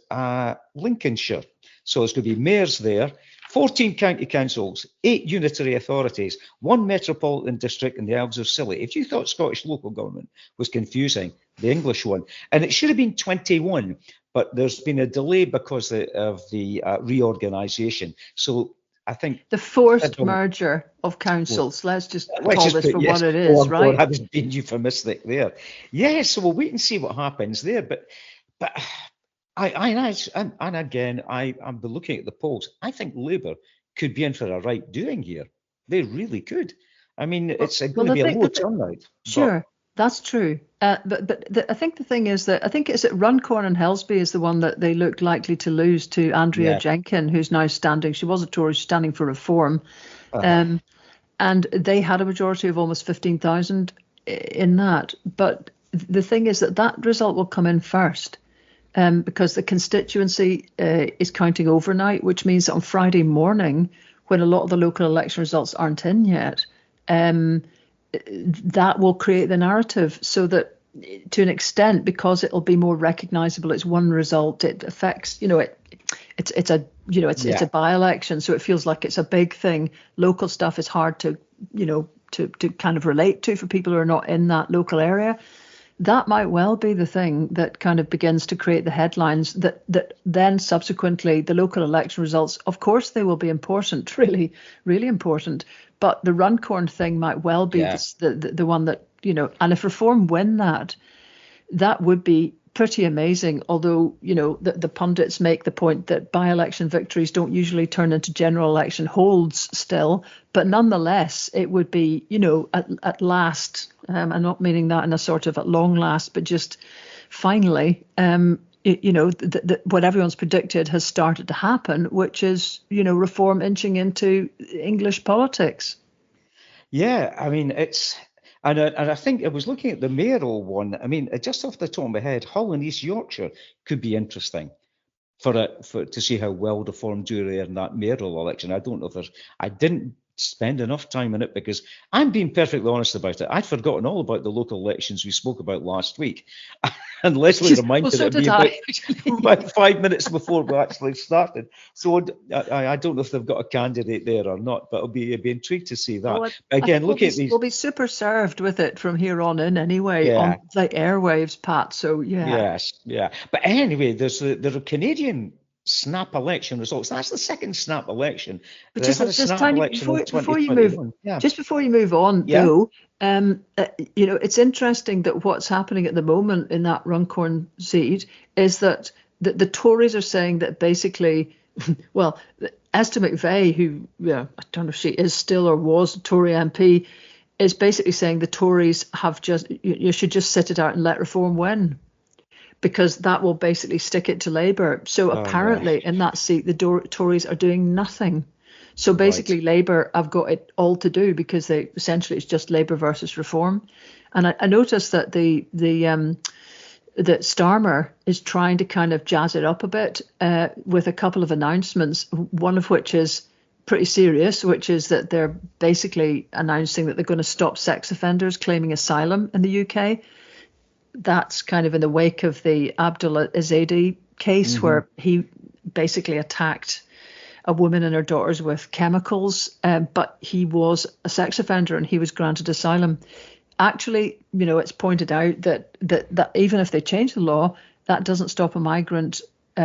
Lincolnshire. So there's going to be mayors there, 14 county councils, 8 unitary authorities, 1 metropolitan district, and the Isles of Scilly. If you thought Scottish local government was confusing, the English one, and it should have been 21, but there's been a delay because of the reorganisation. So I think the forced merger of councils. Let's just call this for yes, what it is, right? I was being euphemistic there. Yeah, so we'll wait and see what happens there. But I'm looking at the polls. I think Labour could be in for a right doing here. They really could. I mean, it's going to be a low turnout. Sure, that's true. I think the thing is that I think it's at Runcorn and Helsby is the one that they look likely to lose to Andrea Jenkin, who's now standing. She was a Tory, standing for reform, and they had a majority of almost 15,000 in that. But the thing is that result will come in first. Because the constituency is counting overnight, which means that on Friday morning, when a lot of the local election results aren't in yet, that will create the narrative so that, to an extent, because it'll be more recognisable, it's one result. It affects, it's a by-election, so it feels like it's a big thing. Local stuff is hard to kind of relate to for people who are not in that local area. That might well be the thing that kind of begins to create the headlines that then subsequently the local election results, of course, they will be important, really, really important. But the Runcorn thing might well be the one that, and if Reform win that would be pretty amazing. Although, the pundits make the point that by-election victories don't usually turn into general election holds still. But nonetheless, it would be, at last, I'm not meaning that in a sort of at long last, but just finally, what everyone's predicted has started to happen, which is, Reform inching into English politics. Yeah, I mean, and I think I was looking at the mayoral one. I mean, just off the top of my head, Hull and East Yorkshire could be interesting to see how well Reform do in that mayoral election. I don't know if I didn't spend enough time on it because I'm being perfectly honest about it. I'd forgotten all about the local elections we spoke about last week. And Lesley reminded me about 5 minutes before we actually started. So I don't know if they've got a candidate there or not, but I'll be intrigued to see that. Well, again, look at these. We'll be super served with it from here on in anyway, on the airwaves, Pat. So Yes, yeah. But anyway, there's a Canadian snap election results. That's the second snap election. But just tiny before you move, just before you move on, though, it's interesting that what's happening at the moment in that Runcorn seat is that the Tories are saying that basically, well, Esther McVeigh, who I don't know if she is still or was a Tory MP, is basically saying the Tories you should just sit it out and let Reform win, because that will basically stick it to Labour. So apparently in that seat, the Tories are doing nothing. So basically Labour have got it all to do because essentially it's just Labour versus Reform. And I noticed that that Starmer is trying to kind of jazz it up a bit with a couple of announcements, one of which is pretty serious, which is that they're basically announcing that they're going to stop sex offenders claiming asylum in the UK. That's kind of in the wake of the Abdullah Izadi case, where he basically attacked a woman and her daughters with chemicals, but he was a sex offender and he was granted asylum. Actually, it's pointed out that even if they change the law, that doesn't stop a migrant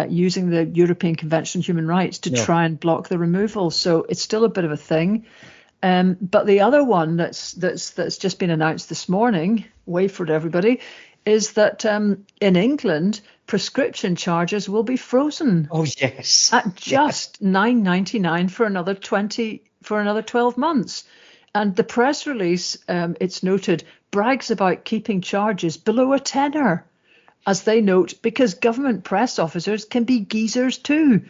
using the European Convention on Human Rights to try and block the removal. So it's still a bit of a thing. But the other one that's just been announced this morning, wait for it everybody, is that in England, prescription charges will be frozen. Oh yes, at just $9.99 for another 12 months. And the press release, it's noted, brags about keeping charges below a tenner, as they note, because government press officers can be geezers too.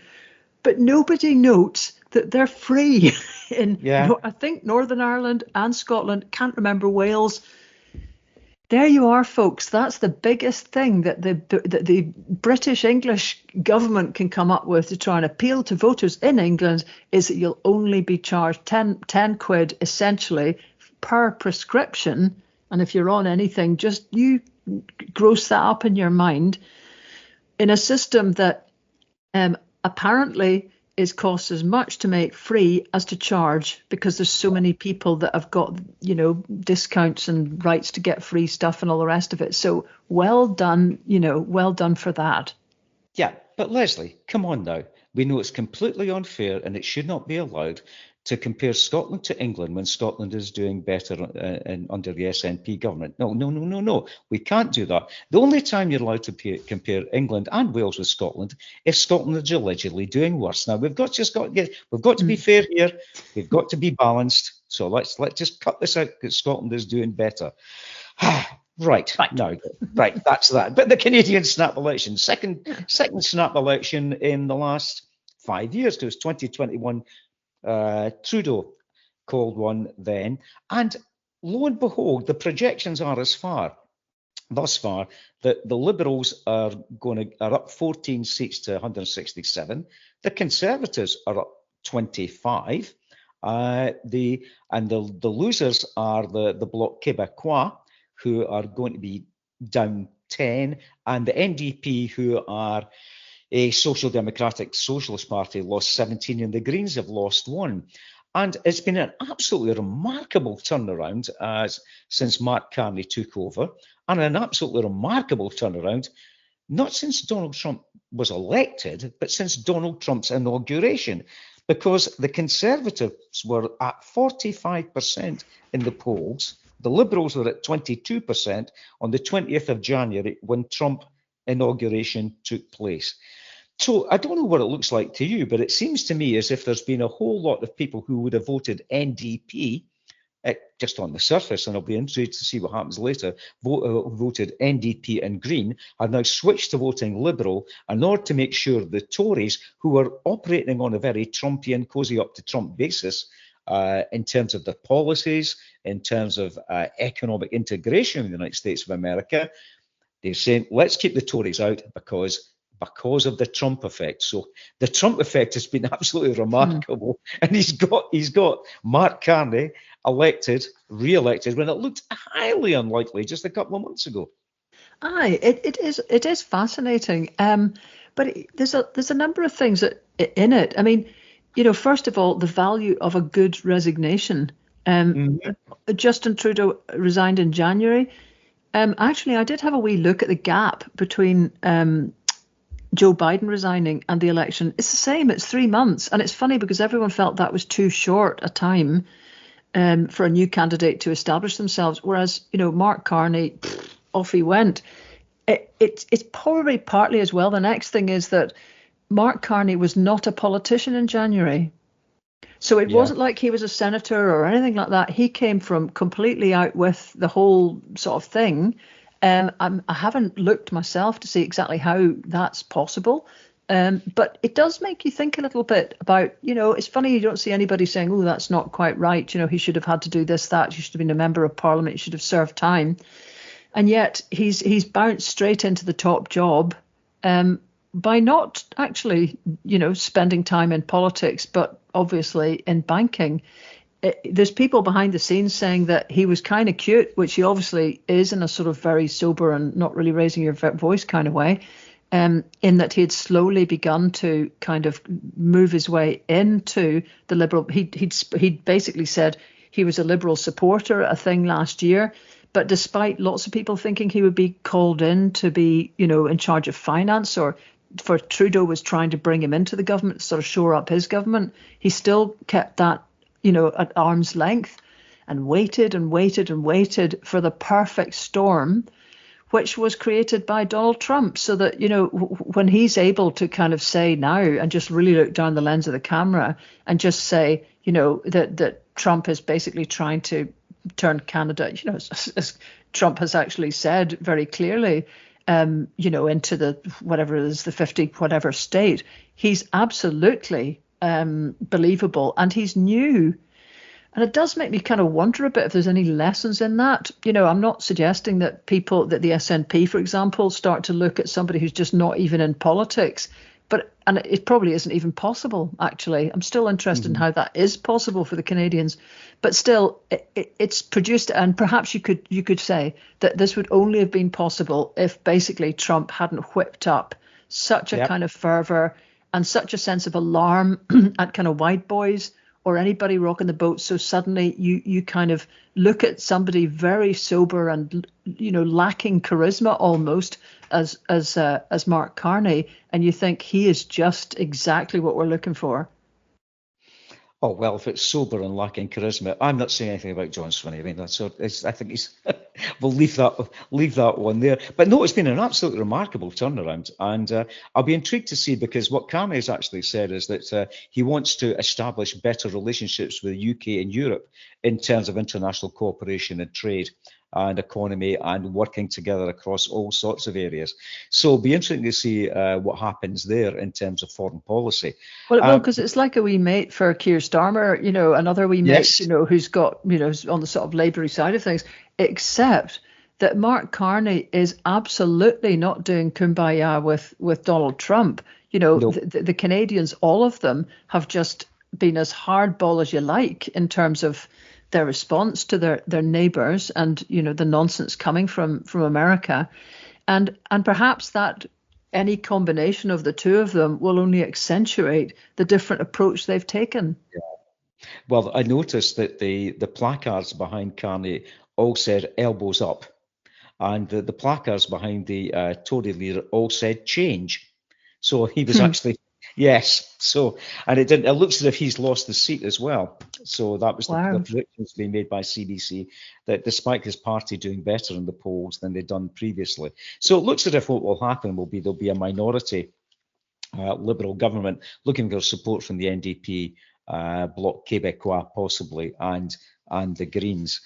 But nobody notes that they're free in, I think, Northern Ireland and Scotland. Can't remember Wales. There you are, folks. That's the biggest thing that the British English government can come up with to try and appeal to voters in England, is that you'll only be charged 10 quid essentially per prescription. And if you're on anything, just you gross that up in your mind in a system that apparently is cost as much to make free as to charge, because there's so many people that have got, discounts and rights to get free stuff and all the rest of it. So well done, well done for that. Yeah, but Lesley, come on now. We know it's completely unfair and it should not be allowed to compare Scotland to England when Scotland is doing better under the SNP government. No. We can't do that. The only time you're allowed to compare England and Wales with Scotland if Scotland is allegedly doing worse. Now we've got to be fair here. We've got to be balanced. So let's just cut this out because Scotland is doing better. Right. That's that. But the Canadian snap election, second snap election in the last 5 years, because 2021. Trudeau called one then, and lo and behold, the projections are thus far that the Liberals are up 14 seats to 167. The Conservatives are up 25. The losers are the Bloc Québécois, who are going to be down 10, and the NDP, who are a Social Democratic Socialist Party, lost 17, and the Greens have lost 1. And it's been an absolutely remarkable turnaround since Mark Carney took over, and an absolutely remarkable turnaround, not since Donald Trump was elected, but since Donald Trump's inauguration, because the Conservatives were at 45% in the polls. The Liberals were at 22% on the 20th of January when Trump inauguration took place. So I don't know what it looks like to you, but it seems to me as if there's been a whole lot of people who would have voted NDP just on the surface, and I'll be interested to see what happens later, voted NDP and Green, are now switched to voting Liberal in order to make sure the Tories, who are operating on a very Trumpian, cozy up to Trump basis, in terms of their policies, in terms of economic integration in the United States of America, they're saying, let's keep the Tories out because of the Trump effect. So the Trump effect has been absolutely remarkable. And he's got Mark Carney re-elected when it looked highly unlikely just a couple of months ago. Aye, it is fascinating. But there's a number of things in it. I mean, first of all, the value of a good resignation. Justin Trudeau resigned in January. Actually, I did have a wee look at the gap between Joe Biden resigning and the election. It's the same. It's 3 months. And it's funny because everyone felt that was too short a time for a new candidate to establish themselves. Whereas, Mark Carney, off he went. It's probably partly as well. The next thing is that Mark Carney was not a politician in January. So it wasn't like he was a senator or anything like that. He came from completely out with the whole sort of thing. I haven't looked myself to see exactly how that's possible. But it does make you think a little bit about, it's funny you don't see anybody saying, oh, that's not quite right. He should have had to do this, that. He should have been a member of parliament. He should have served time. And yet he's bounced straight into the top job by not actually, spending time in politics, but obviously in banking. There's people behind the scenes saying that he was kind of cute, which he obviously is in a sort of very sober and not really raising your voice kind of way, in that he had slowly begun to kind of move his way into the Liberal. He'd basically said he was a Liberal supporter, a thing last year. But despite lots of people thinking he would be called in to be, in charge of finance, or for Trudeau was trying to bring him into the government, sort of shore up his government, he still kept that, at arm's length and waited for the perfect storm, which was created by Donald Trump. So that, when he's able to kind of say now and just really look down the lens of the camera and just say, that Trump is basically trying to turn Canada, as Trump has actually said very clearly, into the whatever it is, the 50 whatever state. He's absolutely believable, and he's new. And it does make me kind of wonder a bit if there's any lessons in that. I'm not suggesting that that the SNP, for example, start to look at somebody who's just not even in politics. And it probably isn't even possible, actually. I'm still interested in how that is possible for the Canadians. But still, it's produced, and perhaps you could say that this would only have been possible if basically Trump hadn't whipped up such a kind of fervour and such a sense of alarm at kind of white boys or anybody rocking the boat. So suddenly you kind of look at somebody very sober and, you know, lacking charisma almost as Mark Carney, and you think he is just exactly what we're looking for. Oh, well, if it's sober and lacking charisma, I'm not saying anything about John Swinney. I mean, I think he's. We'll leave that one there. But no, it's been an absolutely remarkable turnaround, and I'll be intrigued to see, because what Carney has actually said is that he wants to establish better relationships with the UK and Europe in terms of international cooperation and trade and economy and working together across all sorts of areas. So it'll be interesting to see what happens there in terms of foreign policy. Well, it will, because it's like a wee mate for Keir Starmer, you know, another wee mate, Yes. you know, who's got, you know, on the sort of Laboury side of things, except that Mark Carney is absolutely not doing kumbaya with Donald Trump. You know, Nope. the Canadians, all of them, have just been as hardball as you like in terms of their response to their neighbours and, you know, the nonsense coming from America. And perhaps that any combination of the two of them will only accentuate the different approach they've taken. Yeah. Well, I noticed that the placards behind Carney all said elbows up, and the placards behind the Tory leader all said change. So he was actually, yes. So, and it looks as if he's lost the seat as well. So that was the predictions being made by CBC, that despite his party doing better in the polls than they'd done previously. So it looks as if what will happen will be there'll be a minority Liberal government looking for support from the NDP, Bloc Québécois possibly, and the Greens.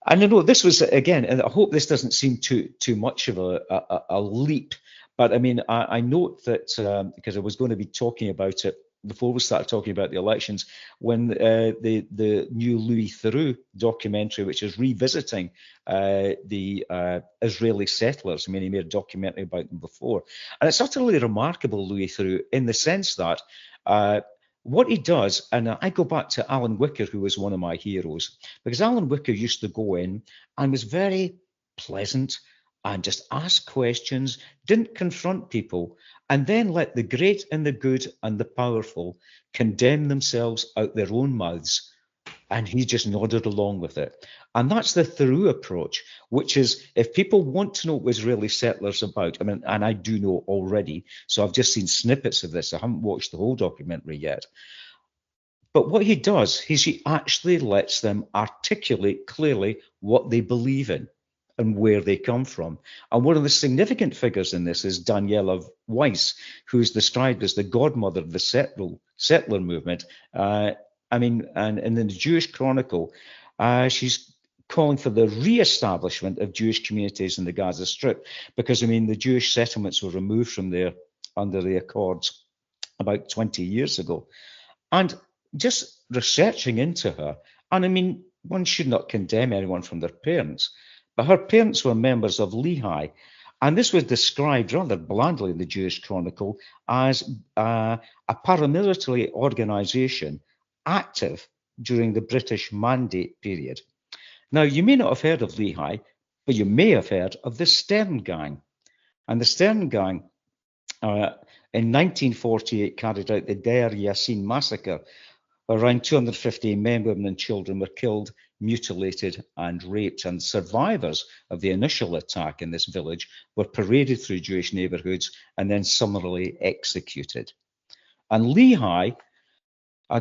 And I know this was, again, and I hope this doesn't seem too much of a leap, but I mean, I note that because I was going to be talking about it before we started talking about the elections, when the new Louis Theroux documentary, which is revisiting the Israeli settlers, I mean, he made a documentary about them before, and it's utterly remarkable, Louis Theroux, in the sense that what he does, and I go back to Alan Wicker, who was one of my heroes, because Alan Wicker used to go in and was very pleasant and just ask questions, didn't confront people, and then let the great and the good and the powerful condemn themselves out their own mouths. And he just nodded along with it. And that's the Theroux approach, which is, if people want to know what Israeli settlers about, I mean, and I do know already, so I've just seen snippets of this. I haven't watched the whole documentary yet. But what he does is he actually lets them articulate clearly what they believe in and where they come from. And one of the significant figures in this is Daniella Weiss, who is described as the godmother of the settler movement. I mean, and in the Jewish Chronicle, she's calling for the re-establishment of Jewish communities in the Gaza Strip, because, I mean, the Jewish settlements were removed from there under the Accords about 20 years ago. And just researching into her, and I mean, one should not condemn anyone from their parents, but her parents were members of Lehi, and this was described rather blandly in the Jewish Chronicle as a paramilitary organisation active during the British Mandate period. Now, you may not have heard of Lehi, but you may have heard of the Stern Gang. And the Stern Gang in 1948 carried out the Deir Yassin massacre. Around 250 men, women and children were killed, mutilated and raped, and survivors of the initial attack in this village were paraded through Jewish neighbourhoods and then summarily executed. And Lehi,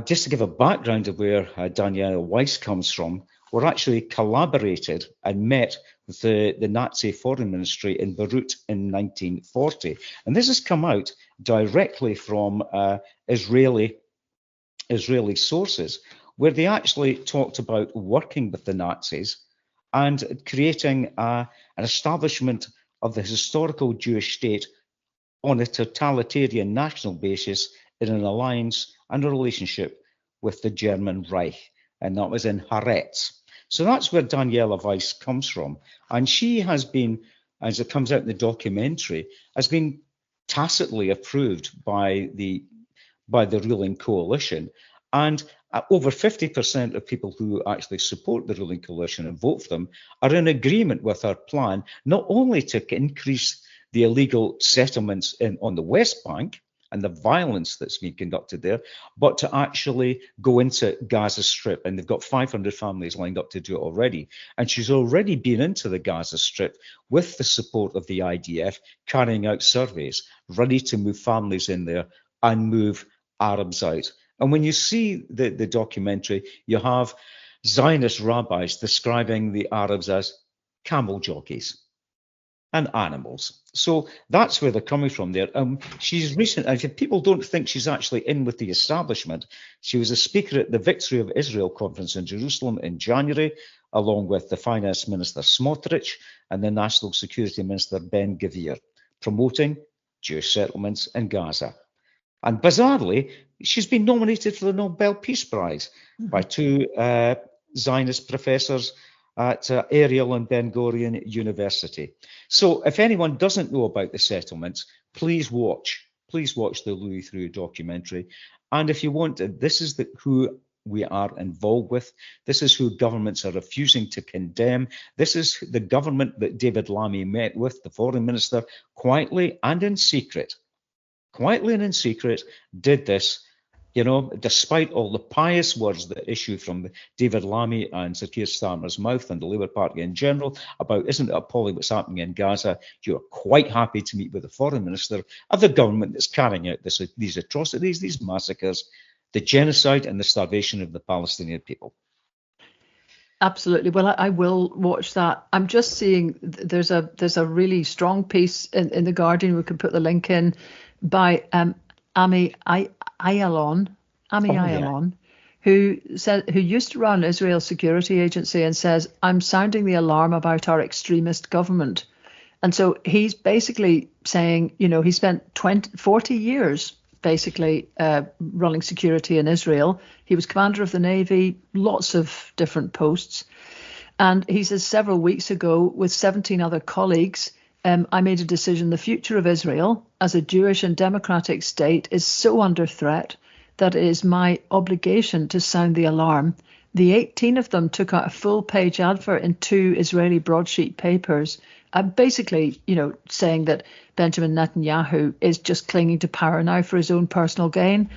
just to give a background of where Daniella Weiss comes from, were actually collaborated and met with the Nazi foreign ministry in Beirut in 1940. And this has come out directly from Israeli sources, where they actually talked about working with the Nazis and creating an establishment of the historical Jewish state on a totalitarian national basis in an alliance and a relationship with the German Reich. And that was in Haaretz. So that's where Daniella Weiss comes from. And she has been, as it comes out in the documentary, has been tacitly approved by the ruling coalition. And over 50% of people who actually support the ruling coalition and vote for them are in agreement with our plan, not only to increase the illegal settlements on the West Bank, and the violence that's being conducted there, but to actually go into Gaza Strip. And they've got 500 families lined up to do it already. And she's already been into the Gaza Strip with the support of the IDF, carrying out surveys, ready to move families in there and move Arabs out. And when you see the documentary, you have Zionist rabbis describing the Arabs as camel jockeys and animals. So that's where they're coming from there. She's recent, if people don't think she's actually in with the establishment, she was a speaker at the Victory of Israel conference in Jerusalem in January, along with the Finance Minister Smotrich and the National Security Minister Ben-Gvir, promoting Jewish settlements in Gaza. And bizarrely, she's been nominated for the Nobel Peace Prize by two Zionist professors at Ayalon and Ben Gurion University. So if anyone doesn't know about the settlements, please watch the Louis Theroux documentary. And if you want to, this is who we are involved with. This is who governments are refusing to condemn. This is the government that David Lammy met with, the foreign minister, quietly and in secret, did this, despite all the pious words that issue from David Lammy and Sir Keir Starmer's mouth and the Labour Party in general about, isn't it appalling what's happening in Gaza? You're quite happy to meet with the foreign minister of the government that's carrying out these atrocities, these massacres, the genocide and the starvation of the Palestinian people. Absolutely. Well, I will watch that. I'm just seeing there's a really strong piece in the Guardian. We can put the link in by Ayalon, who used to run Israel's security agency and says, I'm sounding the alarm about our extremist government. And so he's basically saying, he spent 40 years basically running security in Israel. He was commander of the Navy, lots of different posts. And he says several weeks ago, with 17 other colleagues, I made a decision. The future of Israel as a Jewish and democratic state is so under threat that it is my obligation to sound the alarm. The 18 of them took out a full-page advert in 2 Israeli broadsheet papers, basically, saying that Benjamin Netanyahu is just clinging to power now for his own personal gain.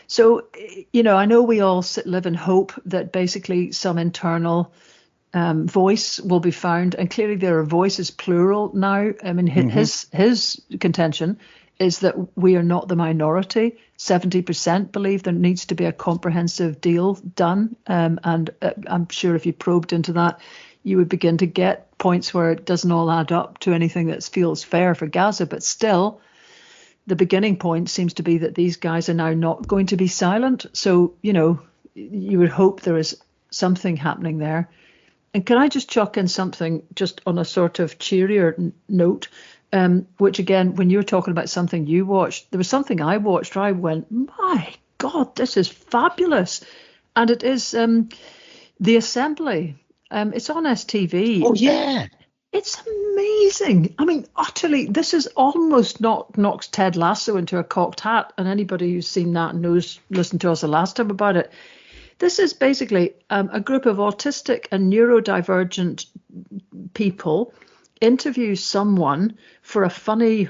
So, I know we all live in hope that basically some internal voice will be found, and clearly there are voices plural now. I mean, his contention is that we are not the minority. 70% believe there needs to be a comprehensive deal done, and I'm sure if you probed into that, you would begin to get points where it doesn't all add up to anything that feels fair for Gaza. But still, the beginning point seems to be that these guys are now not going to be silent. So, you would hope there is something happening there. And can I just chuck in something just on a sort of cheerier note, which again, when you were talking about something you watched, there was something I watched where I went, my God, this is fabulous. And it is The Assembly. It's on STV. Oh, yeah. It's amazing. I mean, utterly, this is almost knocks Ted Lasso into a cocked hat. And anybody who's seen that and listened to us the last time about it, this is basically a group of autistic and neurodivergent people interview someone for a funny,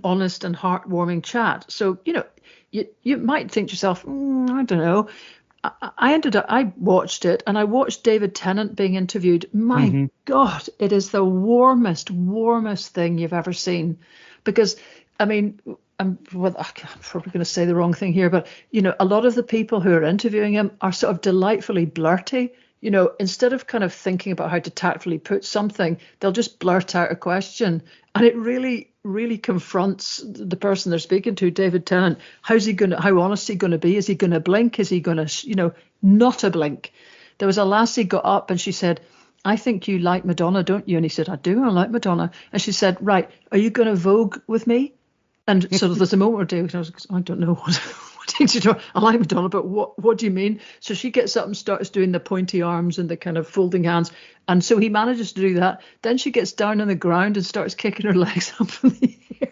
honest and heartwarming chat. So, you might think to yourself, I don't know. I watched it and I watched David Tennant being interviewed. My God, it is the warmest thing you've ever seen. Because, I mean, I'm probably going to say the wrong thing here, but, a lot of the people who are interviewing him are sort of delightfully blurty. Instead of kind of thinking about how to tactfully put something, they'll just blurt out a question. And it really, really confronts the person they're speaking to, David Tennant. How honest is he going to be? Is he going to blink? Is he going to, not a blink? There was a lassie got up and she said, I think you like Madonna, don't you? And he said, I do. I like Madonna. And she said, right, are you going to Vogue with me? And so there's a moment where David, I don't know what I like Madonna, but what do you mean? So she gets up and starts doing the pointy arms and the kind of folding hands. And so he manages to do that. Then she gets down on the ground and starts kicking her legs up in the air.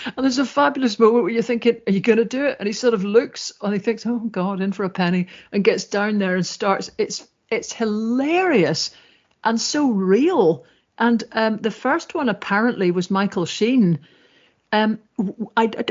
And there's a fabulous moment where you're thinking, are you going to do it? And he sort of looks and he thinks, oh God, in for a penny, and gets down there and starts. It's hilarious and so real. And the first one apparently was Michael Sheen. I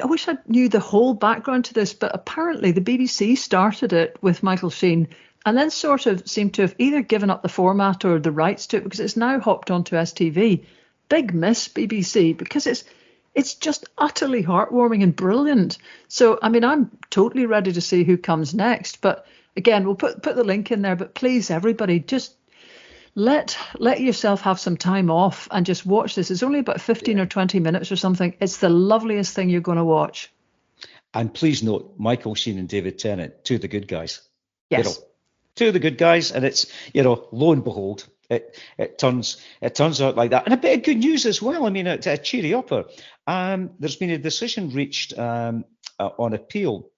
wish I knew the whole background to this, but apparently the BBC started it with Michael Sheen and then sort of seemed to have either given up the format or the rights to it because it's now hopped onto STV. Big miss, BBC, because it's just utterly heartwarming and brilliant. So, I mean, I'm totally ready to see who comes next. But again, we'll put the link in there. But please, everybody, just let yourself have some time off and just watch this. It's only about 15 or 20 minutes or something. It's the loveliest thing you're going to watch. And please note, Michael Sheen and David Tennant, two of the good guys. Yes. Two of the good guys. And it's, lo and behold, it turns out like that. And a bit of good news as well. I mean, a cheery upper. There's been a decision reached on appeal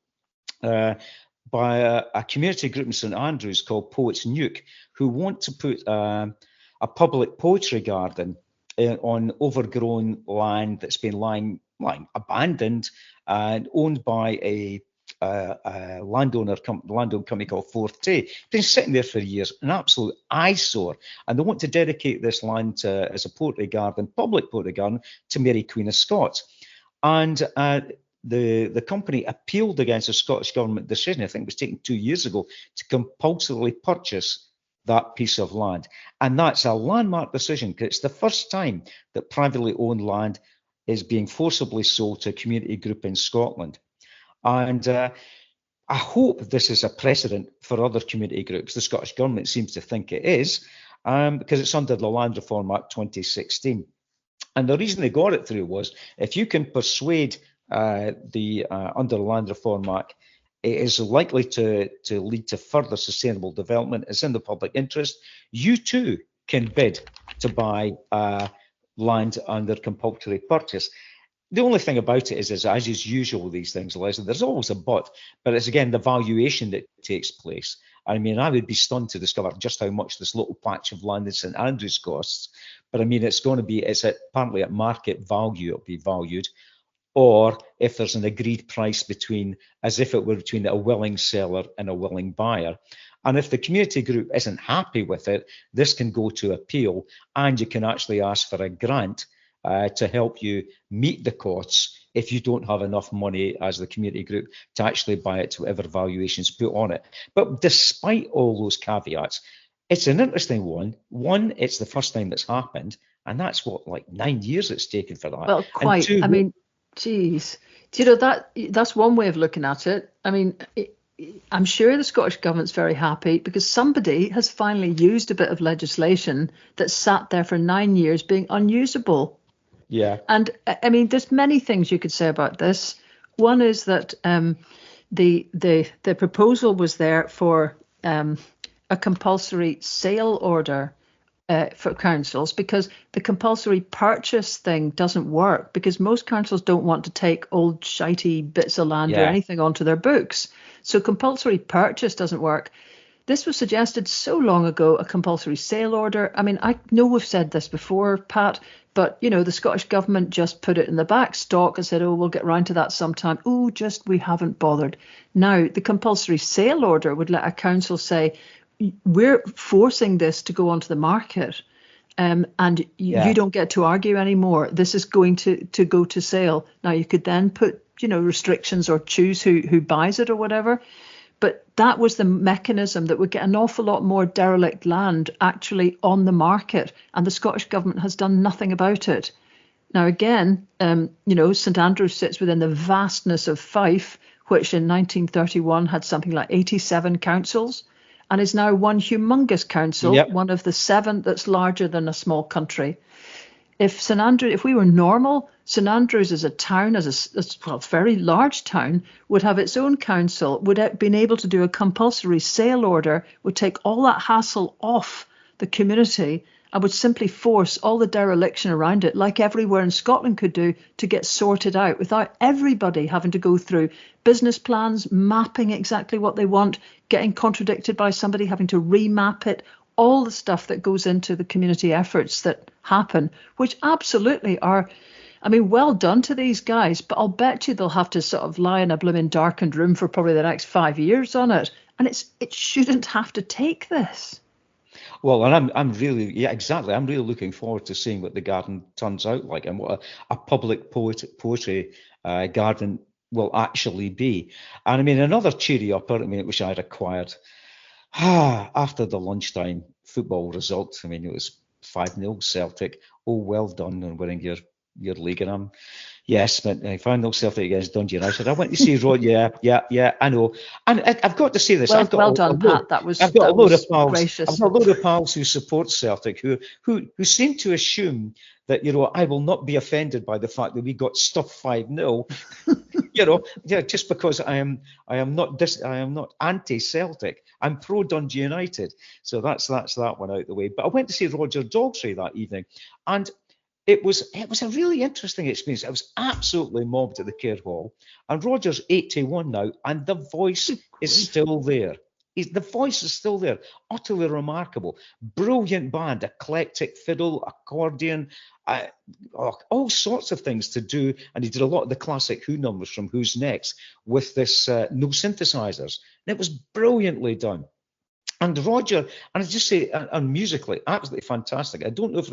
by a community group in St Andrews called Poets Nuke, who want to put a public poetry garden on overgrown land that's been lying abandoned and owned by a landowner company called Fourth Tay. Been sitting there for years, an absolute eyesore, and they want to dedicate this land as a poetry garden, public poetry garden, to Mary Queen of Scots. And the company appealed against the Scottish Government decision, I think it was taken 2 years ago, to compulsorily purchase that piece of land. And that's a landmark decision because it's the first time that privately owned land is being forcibly sold to a community group in Scotland. And I hope this is a precedent for other community groups. The Scottish Government seems to think it is because it's under the Land Reform Act 2016. And the reason they got it through was if you can persuade under the Land Reform Act, it is likely to lead to further sustainable development. It's in the public interest. You too can bid to buy land under compulsory purchase. The only thing about it is as is usual with these things, Lesley, there's always a but it's again the valuation that takes place. I mean, I would be stunned to discover just how much this little patch of land in St Andrews costs. But I mean, it's apparently at market value, it'll be valued. Or if there's an agreed price as if it were between a willing seller and a willing buyer. And if the community group isn't happy with it, this can go to appeal and you can actually ask for a grant to help you meet the costs if you don't have enough money as the community group to actually buy it to whatever valuations put on it. But despite all those caveats, it's an interesting one. One, it's the first time that's happened, and that's 9 years it's taken for that. Well, quite. Two, I mean, geez, that's one way of looking at it. I mean, I'm sure the Scottish Government's very happy because somebody has finally used a bit of legislation that sat there for 9 years being unusable. Yeah. And I mean, there's many things you could say about this. One is that the proposal was there for a compulsory sale order for councils because the compulsory purchase thing doesn't work because most councils don't want to take old shitey bits of land or anything onto their books. So compulsory purchase doesn't work. This was suggested so long ago, a compulsory sale order. I mean, I know we've said this before, Pat, but, the Scottish Government just put it in the back stock and said, we'll get round to that sometime. We haven't bothered. Now, the compulsory sale order would let a council say, we're forcing this to go onto the market and you don't get to argue anymore. This is going to go to sale. Now, you could then put, restrictions or choose who buys it or whatever. But that was the mechanism that would get an awful lot more derelict land actually on the market. And the Scottish Government has done nothing about it. Now, again, St Andrews sits within the vastness of Fife, which in 1931 had something like 87 councils and is now one humongous council, one of the 7 that's larger than a small country. If we were normal, St Andrews as a town, as a very large town, would have its own council, would have been able to do a compulsory sale order, would take all that hassle off the community and would simply force all the dereliction around it, like everywhere in Scotland could do, to get sorted out without everybody having to go through business plans, mapping exactly what they want, getting contradicted by somebody, having to remap it, all the stuff that goes into the community efforts that happen, which absolutely are, well done to these guys, but I'll bet you they'll have to sort of lie in a blooming darkened room for probably the next 5 years on it. And it shouldn't have to take this. Well, and I'm really, yeah, exactly. I'm really looking forward to seeing what the garden turns out like and what a public poetry garden will actually be. And I mean, another cheery upper, I mean, which I required after the lunchtime football result. I mean, it was 5-0 Celtic. Oh, well done on winning your league. And yes, but 5-0 Celtic against Dundee United. I went to see Rod. Yeah, I know. And I've got to say this. Well done, Pat. That was I've got a load of pals. Gracious. I've got a load of pals who support Celtic who seem to assume that I will not be offended by the fact that we got stuffed 5-0. Just because I am not anti-Celtic. I'm pro Dundee United. So that's that one out the way. But I went to see Roger Daltrey that evening, and it was a really interesting experience. I was absolutely mobbed at the Care Hall, and Roger's 81 now, and the voice is still there. The voice is still there, utterly remarkable. Brilliant band, eclectic fiddle, accordion, all sorts of things to do. And he did a lot of the classic Who numbers from Who's Next with this no synthesizers. And it was brilliantly done. And Roger, and I just say, and musically, absolutely fantastic. I don't know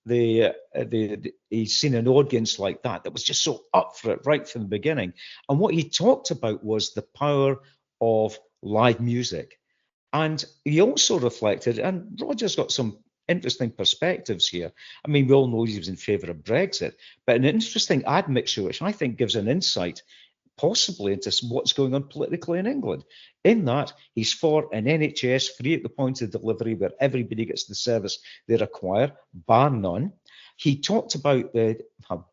if he's seen an audience like that was just so up for it right from the beginning. And what he talked about was the power of live music. And he also reflected, and Roger's got some interesting perspectives here. I mean, we all know he was in favour of Brexit, but an interesting admixture, which I think gives an insight possibly into what's going on politically in England, in that he's for an NHS free at the point of delivery where everybody gets the service they require, bar none. He talked about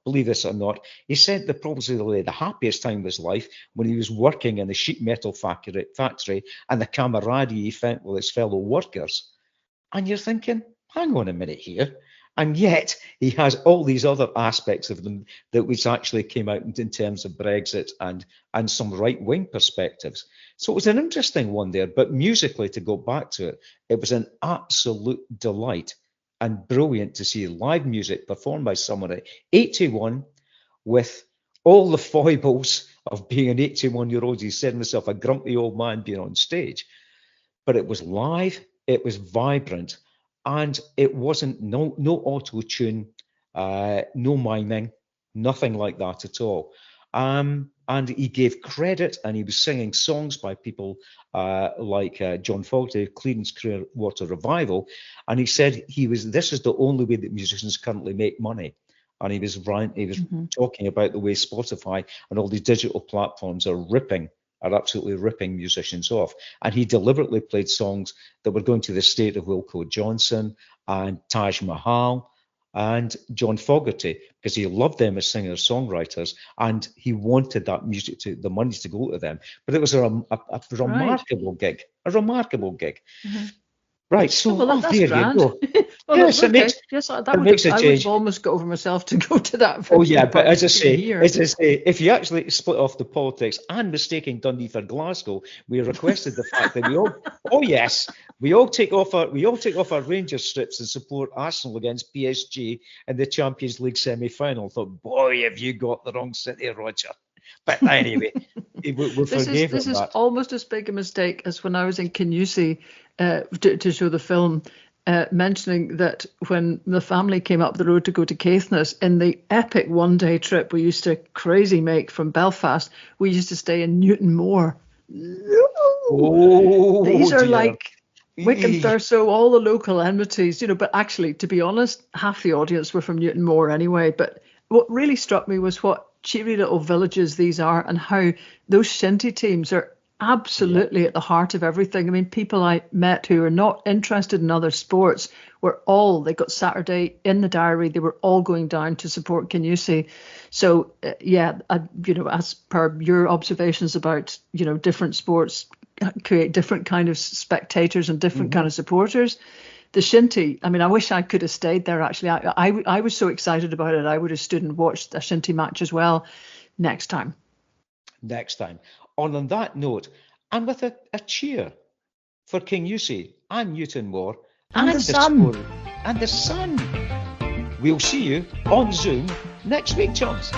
believe this or not, he said that probably the happiest time of his life when he was working in the sheet metal factory and the camaraderie he felt with his fellow workers. And you're thinking, hang on a minute here. And yet he has all these other aspects of them that which actually came out in terms of Brexit and some right-wing perspectives. So it was an interesting one there, but musically, to go back to it, it was an absolute delight and brilliant to see live music performed by someone at 81 with all the foibles of being an 81-year-old. He said himself, a grumpy old man being on stage. But it was live, it was vibrant, and it wasn't no auto-tune, no miming, nothing like that at all. And he gave credit, and he was singing songs by people like John Fogerty, Creedence Clearwater Revival, and he said this is the only way that musicians currently make money. And he was talking about the way Spotify and all these digital platforms are absolutely ripping musicians off. And he deliberately played songs that were going to the state of Wilco Johnson and Taj Mahal and John Fogerty, because he loved them as singers-songwriters, and he wanted that music the money to go to them. But it was a remarkable gig, a remarkable gig. Mm-hmm. Right, so that's there grand. You go. Well, yes, okay. That makes a change. I would almost go over myself to go to that. Oh yeah, but as I say, if you actually split off the politics and mistaking Dundee for Glasgow, we requested the fact that we all take off our Rangers strips and support Arsenal against PSG in the Champions League semi-final. Thought, boy, have you got the wrong city, Roger. But anyway, we're forgave This is that. almost as big a mistake as when I was in Kneecap to show the film, mentioning that when the family came up the road to go to Caithness, in the epic one-day trip we used to crazy make from Belfast, we used to stay in Newton Moor. Oh, these are dear. like Wigan Thurso, all the local enmities, but actually, to be honest, half the audience were from Newton Moor anyway. But what really struck me was what cheery little villages these are, and how those shinty teams are absolutely at the heart of everything. I mean, people I met who are not interested in other sports they got Saturday in the diary. They were all going down to support Kneecap. So as per your observations about, different sports create different kind of spectators and different kind of supporters. The shinty, I mean, I wish I could have stayed there, actually. I was so excited about it. I would have stood and watched a shinty match as well next time. On that note, and with a cheer for Kneecap and Newton Moor and the sun. And the sun. We'll see you on Zoom next week, chums.